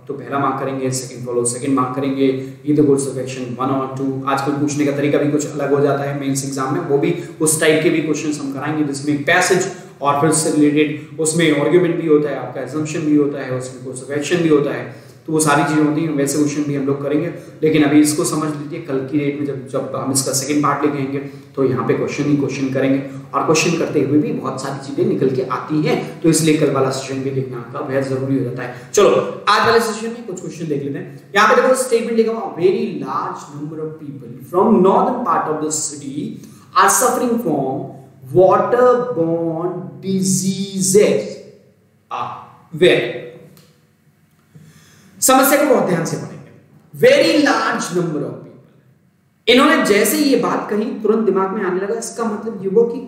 तो पहला मार्क करेंगे, सेकंड फॉलोज सेकंड मार्क करेंगे। ये तो कोर्स ऑफ एक्शन 1 और 2। आजकल पूछने का तरीका भी कुछ अलग हो जाता है मेंस एग्जाम में, वो भी उस टाइप के भी क्वेश्चंस हम कराएंगे जिसमें पैसेज और फिर उससे रिलेटेड उसमें आर्गुमेंट भी होता है, आपका एजम्पशन भी होता है, उसमें कोर्स ऑफ एक्शन भी होता है, तो वो सारी चीजें होती हैं। वैसे क्वेश्चन भी हम लोग करेंगे, लेकिन अभी इसको समझ लीजिए, कल की डेट में जब हम इसका सेकंड पार्ट लेके आएंगे तो यहाँ पे क्वेश्चन ही क्वेश्चन करेंगे, और क्वेश्चन करते हुए भी बहुत सारी चीजें निकल के आती हैं, तो इसलिए कल वाला सेशन भी देखना आपका बेहद जरूरी हो जाता है। चलो आज वाले सेशन में कुछ क्वेश्चन देख लेते हैं। यहाँ पे देखो स्टेटमेंट लिखा हुआ, very large number of people from northern part of the city are suffering from waterborne diseases. Very समस्या को बहुत ध्यान से पढ़ेंगे। Very large number of people, इन्होंने जैसे ये बात कही तुरंत दिमाग में आने लगा, इसका मतलब ये वो कि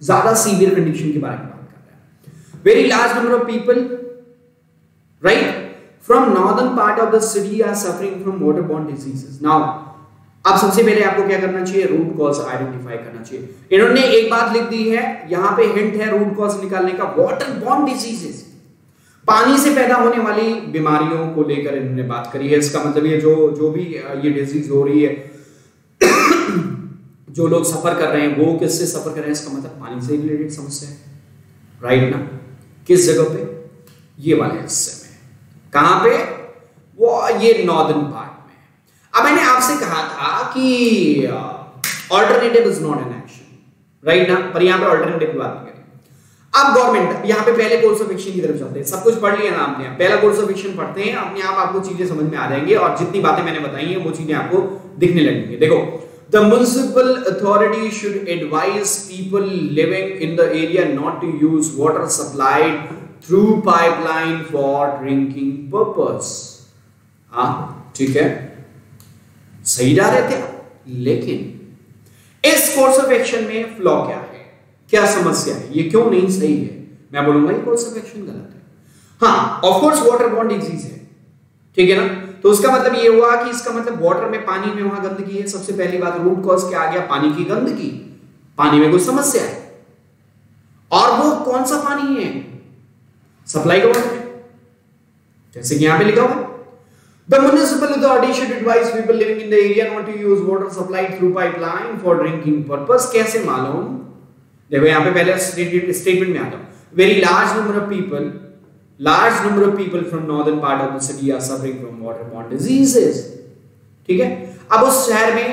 ज्यादा सीवियर कंडीशन के बारे में बात कर रहा है। Very large number of people right from northern part of the city are suffering from waterborne diseases. Now अब सबसे पहले आपको क्या करना चाहिए, रूट कॉज आइडेंटिफाई करना चाहिए। इन्होंने एक बात लिख दी है, यहां पे हिंट है रूट कॉज निकालने का, वाटरबोर्न डिजीजेस, पानी से पैदा होने वाली बीमारियों को लेकर इन्होंने बात करी है। इसका मतलब ये जो भी ये डिजीज हो रही है, जो लोग सफर कर रहे हैं वो किससे सफर कर रहे हैं, इसका मतलब पानी से रिलेटेड समस्या है, राइट ना। किस जगह पे, ये वाले हिस्से में, कहां पे, वो ये नॉर्दर्न पार्ट में। अब मैंने आपसे कहा था कि alternative is not an action, right ना, पर यहां पे ऑल्टरनेटिव की बात नहीं करें। अब गवर्नमेंट, यहाँ पे पहले कोर्स ऑफ एक्शन की तरफ चलते हैं। सब कुछ पढ़ लिया ना आपने, पहला कोर्स ऑफ एक्शन पढ़ते हैं, अपने आप आपको चीजें समझ में आ जाएंगी, और जितनी बातें मैंने बताई हैं वो चीजें आपको दिखने लगेंगी। देखो, the municipal authority should advise people living in the area not to use water supplied through pipeline for drinking purpose. हाँ ठीक है, सही जा रहे थे, लेकिन इस कोर्स ऑफ एक्शन में फ्लॉ क्या है, क्या समस्या है, ये क्यों नहीं सही है, मैं बोलूंगा ये कोर्स ऑफ एक्शन गलत है। हाँ ऑफ कोर्स वाटरबोर्न डिजीज है, ठीक है ना, तो उसका मतलब ये हुआ कि इसका मतलब वाटर में, पानी में वहां गंदगी है। सबसे पहली बात, रूट कॉज क्या आ गया, पानी की गंदगी, पानी में कोई समस्या है, और वो कौन सा पानी है, सप्लाई का वाटर है, जैसे कि यहां पे लिखा हुआ है, The municipal authority should advise people living in the area not to use water supplied through pipeline for drinking purpose। कैसे मालूम, देखो यहाँ पे पहले स्टेटमेंट में आता हूं, very large number of people from northern part of the city are suffering from waterborne diseases. ठीक है, अब उस शहर में,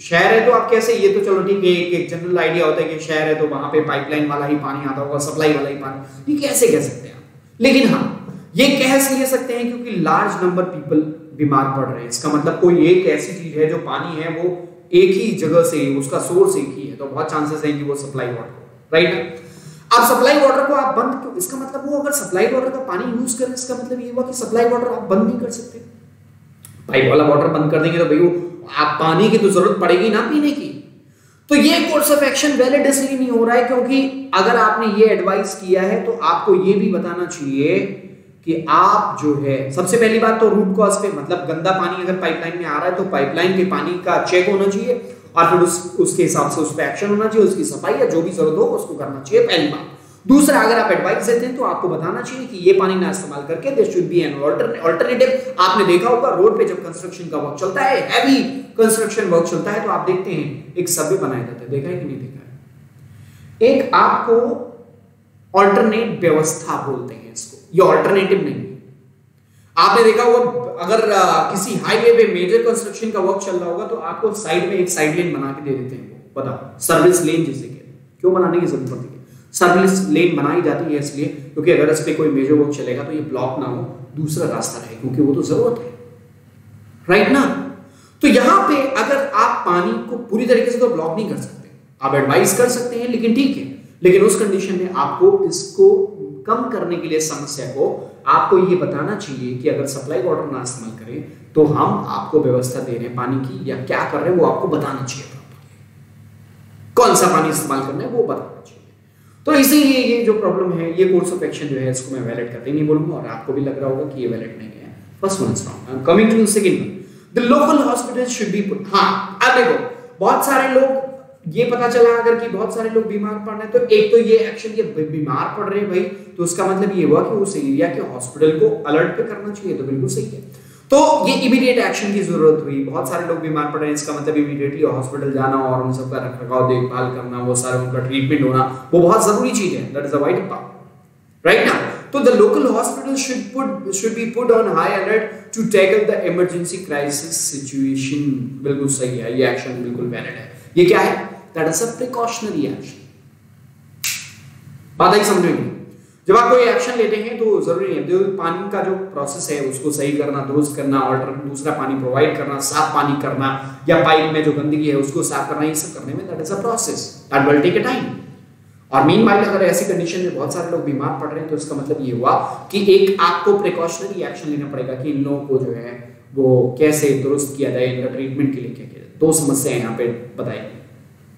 शहर है तो आप कैसे, ये तो चलो ठीक है, एक जनरल आइडिया होता है कि शहर है तो वहां पे पाइपलाइन वाला ही पानी आता होगा, सप्लाई वाला ही पानी, ये कैसे कह सकते हैं आप। लेकिन हाँ ये कह ले सकते हैं क्योंकि लार्ज नंबर पीपल बीमार पड़ रहे हैं। इसका मतलब कोई एक ऐसी चीज है जो पानी है वो एक ही जगह से, उसका सोर्स एक ही है, तो बहुत चांसेस हैं कि वो सप्लाई वाटर, राइट। अब सप्लाई वाटर को आप बंद क्यों, इसका मतलब वो अगर सप्लाई वाटर का पानी यूज करें, इसका मतलब ये हुआ कि सप्लाई वाटर आप बंद नहीं कर सकते। पाइप वाला वाटर बंद कर देंगे तो भाई वो आप पानी की तो जरूरत पड़ेगी ना पीने की। तो ये कोर्स ऑफ एक्शन वैलिड इसलिए नहीं हो रहा है क्योंकि अगर आपने ये एडवाइस किया है तो आपको ये भी बताना चाहिए कि आप जो है, सबसे पहली बात तो रूट कॉज पे, मतलब गंदा पानी अगर पाइपलाइन में आ रहा है तो पाइपलाइन के पानी का चेक होना चाहिए, और फिर उसके हिसाब से उस पर एक्शन होना चाहिए, उसकी सफाई या जो भी जरूरत हो उसको करना चाहिए, पहली बात। दूसरा, अगर आप एडवाइस देते हैं तो आपको बताना चाहिए कि ये पानी ना इस्तेमाल करके there should be an alternative. आपने देखा होगा रोड पे जब कंस्ट्रक्शन का वर्क चलता है, हैवी कंस्ट्रक्शन वर्क चलता है, तो आप देखते हैं एक सबवे बनाया जाता है, देखा है कि नहीं देखा है, एक आपको ऑल्टरनेट व्यवस्था बोलते हैं इसको, ये ऑल्टरनेटिव नहीं है। आपने देखा होगा अगर किसी हाईवे पे मेजर कंस्ट्रक्शन का वर्क चल रहा होगा तो आपको साइड में एक साइड लेन बना के दे देते हैं, वो बताओ सर्विस लेन जिसे कहते हैं। क्यों बनाने की जरूरत पड़ती है, सर्विस लेन बनाई जाती है इसलिए क्योंकि अगर इस पे कोई मेजर वर्क चलेगा तो ये ब्लॉक ना हो, दूसरा रास्ता रहे, क्योंकि वो तो जरूरत है, राइट ना। तो यहां पे अगर आप पानी को पूरी तरीके से तो ब्लॉक नहीं कर सकते, आप एडवाइस कर सकते हैं, लेकिन ठीक है, लेकिन उस कंडीशन में आपको इसको कम करने के लिए, समस्या को आपको ये बताना चाहिए कि अगर सप्लाई वाटर ना इस्तेमाल करें तो हम आपको व्यवस्था दे रहे हैं पानी की, या क्या कर रहे हैं वो आपको बताना चाहिए, कौन सा पानी इस्तेमाल करना है वो बताना चाहिए। तो इसीलिए ये जो प्रॉब्लम है, ये कोर्स ऑफ एक्शन जो है इसको मैं वैलिड करते नहीं बोलूंगा, और आपको भी लग रहा होगा कि ये वैलिड नहीं है। First one is wrong. Coming to the second one, the local hospitals should be put. हाँ अब देखो, बहुत सारे लोग, ये पता चला अगर कि बहुत सारे लोग बीमार पड़ रहे हैं, तो एक तो ये एक्शन, ये बीमार पड़ रहे हैं भाई, तो उसका मतलब ये हुआ कि उस एरिया के हॉस्पिटल को अलर्ट पे करना चाहिए, तो बिल्कुल सही है। तो ये इमीडिएट एक्शन की जरूरत हुई, बहुत सारे लोग बीमार पड़ रहे हैं, इसका मतलब इमीडिएटली हॉस्पिटल जाना और उन सबका रखरखाव देखभाल करना, वो सारा उनका ट्रीटमेंट होना, वो बहुत जरूरी चीज है। That is a vital part right now. तो the local hospital should be put on high alert to tackle the emergency crisis situation. बिल्कुल सही है, ये एक्शन बिल्कुल वैलिड है। ये क्या है? That is a precautionary action. बात आई समझ में? जब आप कोई एक्शन लेते हैं तो जरूरी है जो पानी का जो प्रोसेस है उसको सही करना, दुरुस्त करना, और दूसरा पानी प्रोवाइड करना, साफ पानी करना, या पाइप में जो गंदगी है उसको साफ करना, ये सब करने में that is a process that will take a time. और मीनवाइल अगर ऐसी कंडीशन में बहुत सारे लोग बीमार पड़ रहे हैं तो इसका मतलब ये हुआ कि एक आपको प्रिकॉशनरी एक्शन लेना पड़ेगा कि इन लोगों को जो है वो कैसे दुरुस्त किया जाए, इनका ट्रीटमेंट के लिए क्या किया जाए। दो समस्याएं यहाँ पे बताई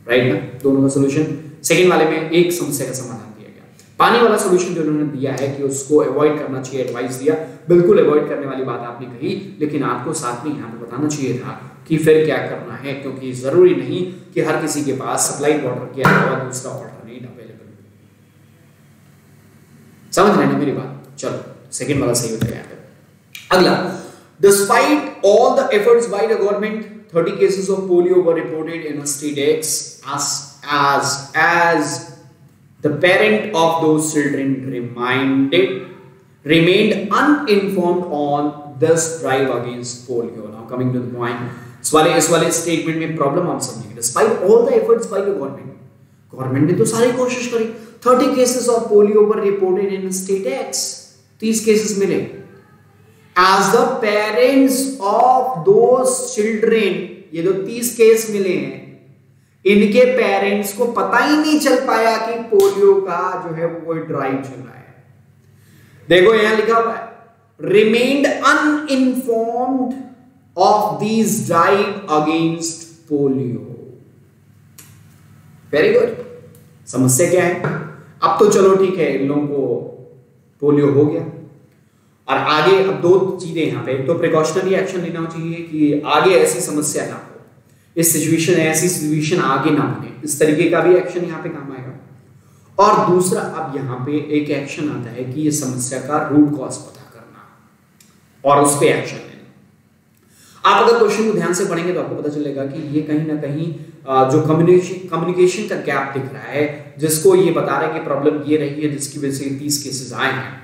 राइट ना, दोनों का सोल्यूशन। सेकेंड वाले में एक समस्या का समाधान दिया गया। पानी वाला सोल्यूशन जो उन्होंने दिया है कि उसको अवॉइड करना चाहिए, एडवाइस दिया, बिल्कुल अवॉइड करने वाली बात आपने कही, लेकिन आपको साथ में यहाँ पे बताना चाहिए था कि फिर क्या करना है, क्योंकि जरूरी नहीं कि हर किसी के पास सप्लाई वाटर के अलावा दूसरा ऑल्टरनेट अवेलेबल हो। समझ रहे हैं मेरी बात? चलो सेकंड वाला सही हो गया। अगला, despite all the efforts by the government 30 cases of polio were reported in state X as the parent of those children remained uninformed on this drive against polio. Now coming to the point, इस वाले स्टेटमेंट में प्रॉब्लम आप समझिए। Despite all the efforts by the government ने तो सारी कोशिश करी। 30 cases of polio were reported in state X, 30 cases मिले। As the parents of those children, ये जो 30 केस मिले हैं, इनके पेरेंट्स को पता ही नहीं चल पाया कि पोलियो का जो है वो ड्राइव चल रहा है। देखो यहां लिखा हुआ है, remained uninformed of these drive against polio. Very good. समस्या क्या है? अब तो चलो ठीक है, इन लोगों को पोलियो हो गया और आगे अब दो चीजें यहाँ पे, तो प्रिकॉशनरी एक्शन लेना चाहिए कि आगे ऐसी समस्या ना हो, ऐसी सिचुएशन आगे ना बने, इस तरीके का भी एक्शन यहाँ पे काम आएगा। और दूसरा, अब यहाँ पे एक एक्शन आता है कि ये समस्या का रूट कॉज पता करना और उस पर एक्शन लेना। आप अगर क्वेश्चन को ध्यान से पढ़ेंगे तो आपको पता चलेगा कि ये कहीं ना कहीं जो कम्युनिकेशन का गैप दिख रहा है, जिसको ये बता रहा है कि प्रॉब्लम ये रही है जिसकी वजह से 30 केसेस आए हैं।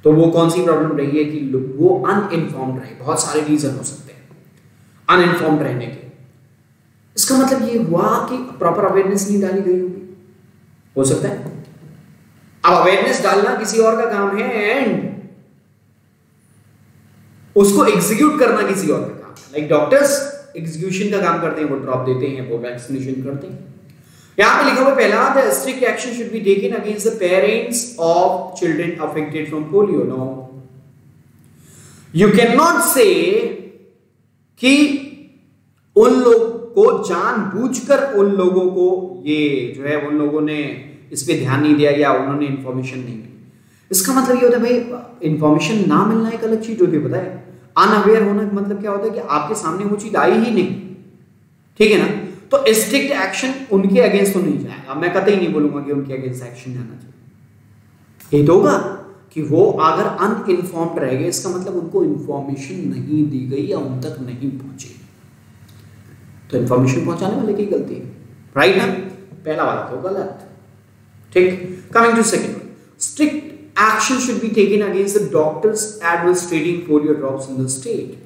तो वो कौन सी प्रॉब्लम रही है कि वो अनइन्फॉर्म्ड रहे। बहुत सारे रीजन हो सकते हैं अनइन्फॉर्म्ड रहने के। इसका मतलब ये हुआ कि प्रॉपर अवेयरनेस नहीं डाली गई होगी, हो सकता है। अब अवेयरनेस डालना किसी और का काम है एंड उसको एग्जीक्यूट करना किसी और का काम है। लाइक डॉक्टर्स एग्जीक्यूशन का काम करते हैं, वो ड्रॉप देते हैं, वो वैक्सीनेशन करते हैं। यहां पे लिखा हुआ पहला, the strict action should be taken against the parents of children affected from polio. No, you can not say कि उन लोग को जानबूझकर उन लोगों को ये जो है उन लोगों ने इस पे ध्यान नहीं दिया या उन्होंने इंफॉर्मेशन नहीं दी। इसका मतलब ये होता है भाई, इंफॉर्मेशन ना मिलना एक अलग चीज होती है, पता है। अनअवेयर होना का मतलब क्या होता है कि आपके सामने वो चीज आई ही नहीं, ठीक है ना। तो स्ट्रिक्ट एक्शन उनके अगेंस्ट तो नहीं जाएगा। मैं कतई नहीं बोलूंगा कि उनके अगेंस्ट एक्शन जाना चाहिए। ये तो होगा कि वो अगर अनइन्फॉर्म्ड रह गए, इसका मतलब उनको इंफॉर्मेशन नहीं दी गई या उन तक नहीं पहुंची। तो इंफॉर्मेशन पहुंचाने वाले की गलती है, राइट ना। पहला वाला तो गलत, ठीक। Coming to second, strict action should be taken against the doctors administering polio drops in the state.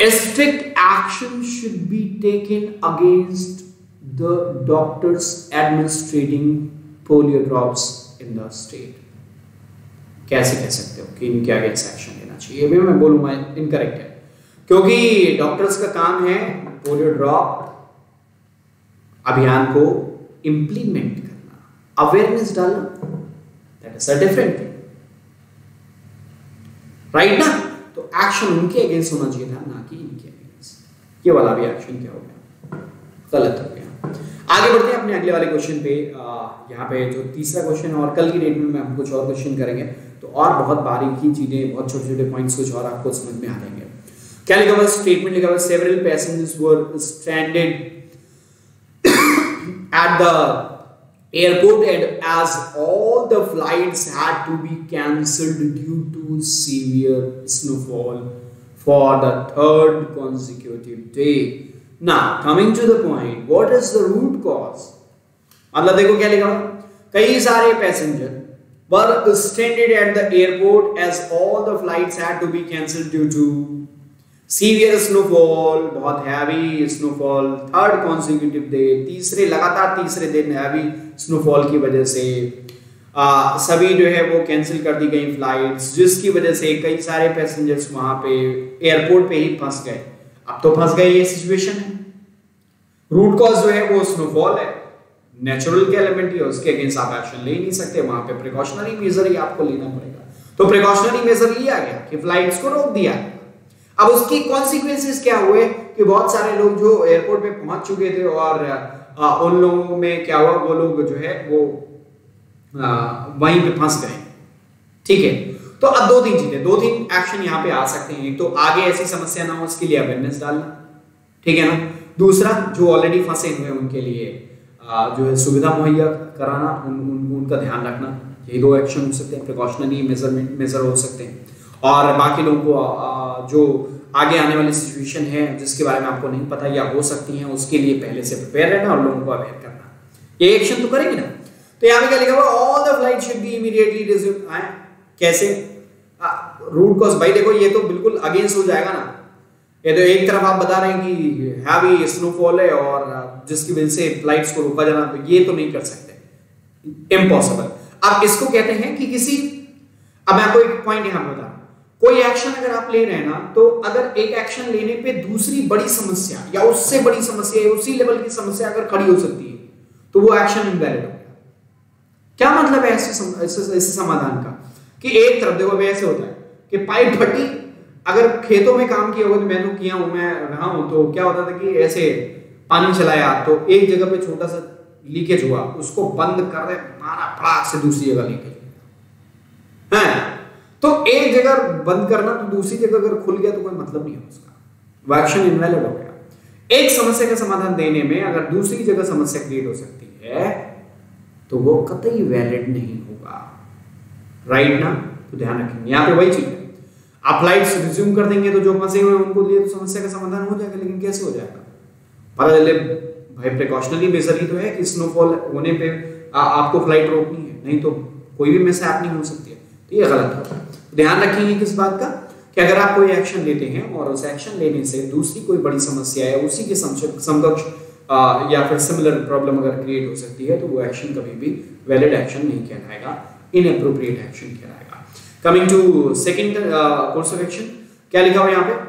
A strict action should be taken against the doctors administrating polio drops in the state. कैसे कह सकते हो कि इनके अगेंस्ट एक्शन लेना चाहिए? भी मैं बोलूंगा इनकरेक्ट है, क्योंकि डॉक्टर्स का काम है पोलियो ड्रॉप अभियान को इंप्लीमेंट करना, अवेयरनेस डालना। That is a different thing, right ना। तो एक्शन उनके अगेंस्ट होना चाहिए था, ना कि इनके अगेंस्ट। ये वाला भी एक्शन क्या हो गया? गलत हो गया। आगे बढ़ते हैं अपने अगले वाले क्वेश्चन पे। यहाँ पे जो तीसरा क्वेश्चन है, और कल की डेट में हम कुछ और क्वेश्चन करेंगे तो और बहुत बारीकी चीजें, बहुत छोटे छोटे पॉइंट्स कुछ और आपको समझ में आ जाएंगे। क्या लिखा हुआ? स्टेटमेंट लिखा हुआ, several passengers were stranded at the airport, and as all the flights had to be cancelled due to severe snowfall for the third consecutive day. Now coming to the point, what is the root cause? मतलब देखो क्या लिखा, कई सारे passenger were stranded at the airport as all the flights had to be cancelled due to severe snowfall, बहुत heavy snowfall, third consecutive day, लगातार तीसरे दिन हैवी स्नोफॉल की वजह से सभी जो है वो कैंसिल कर दी गई फ्लाइट्स, जिसकी वजह से कई सारे पैसेंजर्स वहां पे एयरपोर्ट पे ही फंस गए। अब तो फंस गए, ये सिचुएशन है। रूट कॉज जो है वो स्नोफॉल है, नेचुरल के एलिमेंट ही है, उसके अगेंस्ट आप एक्शन ले नहीं सकते, वहां पे प्रिकॉशनरी मेजर ही आपको लेना पड़ेगा। तो प्रिकॉशनरी मेजर लिया गया कि फ्लाइट्स को रोक दिया। अब उसकी कॉन्सिक्वेंसेस क्या हुए कि बहुत सारे लोग जो एयरपोर्ट पे पहुंच चुके थे और उन लोगों में क्या हुआ, वो लोग जो है वो वहीं पे फंस गए। ठीक है, तो अब दो तीन एक्शन यहाँ पे आ सकते हैं। एक तो आगे ऐसी समस्या ना हो उसके लिए अवेयरनेस डालना, ठीक है ना। दूसरा, जो ऑलरेडी फंसे हुए उनके लिए जो है सुविधा मुहैया कराना, उनका ध्यान रखना। ये दो एक्शन हो सकते हैं, प्रिकॉशनरी मेजर हो सकते हैं। और बाकी लोगों को जो आगे आने वाली सिचुएशन है जिसके बारे में आपको नहीं पता या हो सकती है, उसके लिए पहले से प्रिपेयर रहना और लोगों को अवेयर करना। ये एक्शन तो करेंगे ना। तो यहाँ पे क्या लिखा हुआ, all the flight should be immediately resume. कैसे? रूट कॉज, भाई देखो ये तो बिल्कुल अगेंस्ट हो जाएगा ना। ये तो एक तरफ आप बता रहे हैं कि हैवी स्नोफॉल है और जिसकी वजह से फ्लाइट्स को रोका जाना, तो ये तो नहीं कर सकते, इम्पॉसिबल। अब इसको कहते हैं कि किसी, अब मैं आपको एक पॉइंट यहां बता, कोई एक्शन अगर आप ले रहे हैं ना, तो अगर एक एक्शन लेने पे दूसरी बड़ी समस्या या उससे बड़ी समस्या या उसी लेवल की समस्या अगर खड़ी हो सकती है, तो वो एक्शन इनवैलिड हो गया। क्या मतलब है ऐसे समाधान का कि एक तरफ देखो वैसे होता है कि पाइप फटी, अगर खेतों में काम किया होगा, तो मैं तो किया हूं, मैं रहा हूं, तो क्या होता था कि ऐसे पानी चलाया तो एक जगह पे छोटा सा लीकेज हुआ, उसको बंद कर दे, मारा फटाक से दूसरी जगह लीकेज है। तो एक जगह बंद करना, तो दूसरी जगह अगर खुल गया तो कोई मतलब नहीं है उसका, वो एक्शन इनवैलिड हो गया। एक समस्या का समाधान देने में अगर दूसरी जगह समस्या क्रिएट हो सकती है, तो वो कतई वैलिड नहीं होगा, राइट ना। तो ध्यान रखेंगे यहाँ पे वही चीज है। आप फ्लाइट्स रिज्यूम कर देंगे तो जो फंसे हुए उनको लिए तो समस्या का समाधान हो जाएगा, लेकिन कैसे हो जाएगा? पता चले भाई प्रिकॉशनरी मेजर ही तो है कि स्नोफॉल होने पे आपको फ्लाइट रोकनी है, नहीं तो कोई भी मिसहैपनिंग हो सकती है। तो ये गलत होता है। ध्यान रखेंगे किस बात का कि अगर आप कोई एक्शन लेते हैं और उस एक्शन लेने से दूसरी कोई बड़ी समस्या है उसी के समकक्ष या फिर सिमिलर प्रॉब्लम अगर क्रिएट हो सकती है, तो वो एक्शन कभी भी वैलिड एक्शन नहीं कहलाएगा, इनएप्रोप्रिएट एक्शन कहलाएगा। Coming to second course of action, क्या लिखा हुआ यहाँ पे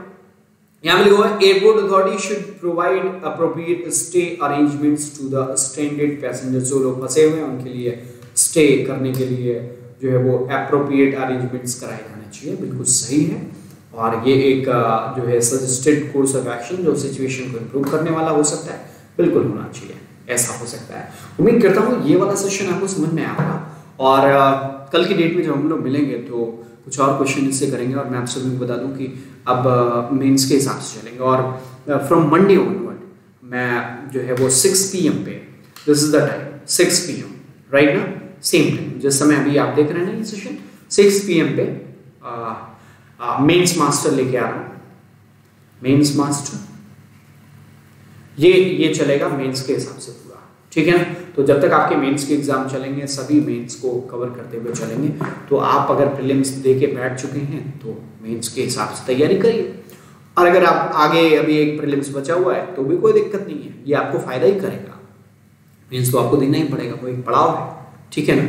लिखा हुआ है, airport authority should provide appropriate stay arrangements to the stranded passengers. जो लोग फंसे हुए हैं उनके लिए स्टे करने के लिए जो है वो अप्रोप्रिएट अरेंजमेंट्स कराए जाने चाहिए। बिल्कुल सही है, और ये एक जो है सजेस्टेड कोर्स ऑफ एक्शन जो सिचुएशन को इम्प्रूव करने वाला हो सकता है, बिल्कुल होना चाहिए, ऐसा हो सकता है। उम्मीद करता हूँ ये वाला सेशन आपको समझ में आएगा, और कल की डेट में जब हम लोग मिलेंगे तो कुछ और क्वेश्चन इससे करेंगे। और मैं आप सभी को बता दूं कि अब मेंस के हिसाब से चलेंगे, और फ्रॉम मंडे ऑनवर्ड मैं जो है वो 6 PM पे, this is the time 6 PM, right ना, सेम टाइम जिस समय अभी आप देख रहे हैं ना ये सेशन, 6 PM पे मेंस मास्टर लेके आ रहा हूँ। मेंस मास्टर ये चलेगा मेंस के हिसाब से पूरा, ठीक है ना। तो जब तक आपके मेंस के एग्जाम चलेंगे, सभी मेंस को कवर करते हुए चलेंगे। तो आप अगर प्रीलिम्स दे के बैठ चुके हैं तो मेंस के हिसाब से तैयारी करिए, और अगर आप आगे अभी एक प्रीलिम्स बचा हुआ है तो भी कोई दिक्कत नहीं है, ये आपको फायदा ही करेगा। मेंस तो आपको देना ही पड़ेगा, वो एक पड़ाव है, ठीक है ना।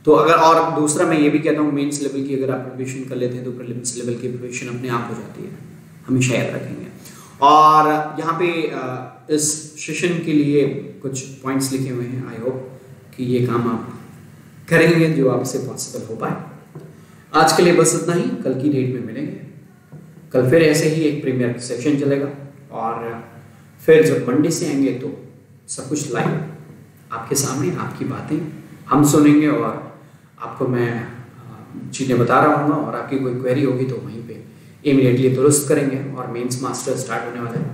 तो अगर, और दूसरा मैं ये भी कहता हूँ, मेंस लेवल की अगर आप प्रिपरेशन कर लेते हैं तो प्रीलिम्स लेवल की प्रिपरेशन अपने आप हो जाती है, हमेशा याद रखेंगे। और यहाँ पे इस सेशन के लिए कुछ पॉइंट्स लिखे हुए हैं, आई होप कि ये काम आप करेंगे जो आपसे पॉसिबल हो पाए। आज के लिए बस इतना ही, कल की डेट में मिलेंगे। कल फिर ऐसे ही एक प्रीमियर सेशन चलेगा, और फिर जब मंडे से आएंगे तो सब कुछ लाइव आपके सामने, आपकी बातें हम सुनेंगे, और आपको मैं चीज़ें बता रहा हूँ, और आपकी कोई क्वेरी होगी तो वहीं पे इमीडिएटली दुरुस्त करेंगे, और मेंस मास्टर स्टार्ट होने वाला है।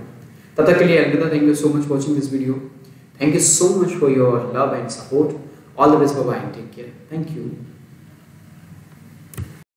तब तक के लिए अलविदा। Thank you so much watching this video. Thank you so much for your love and support. All the best, bye bye, take care, thank you.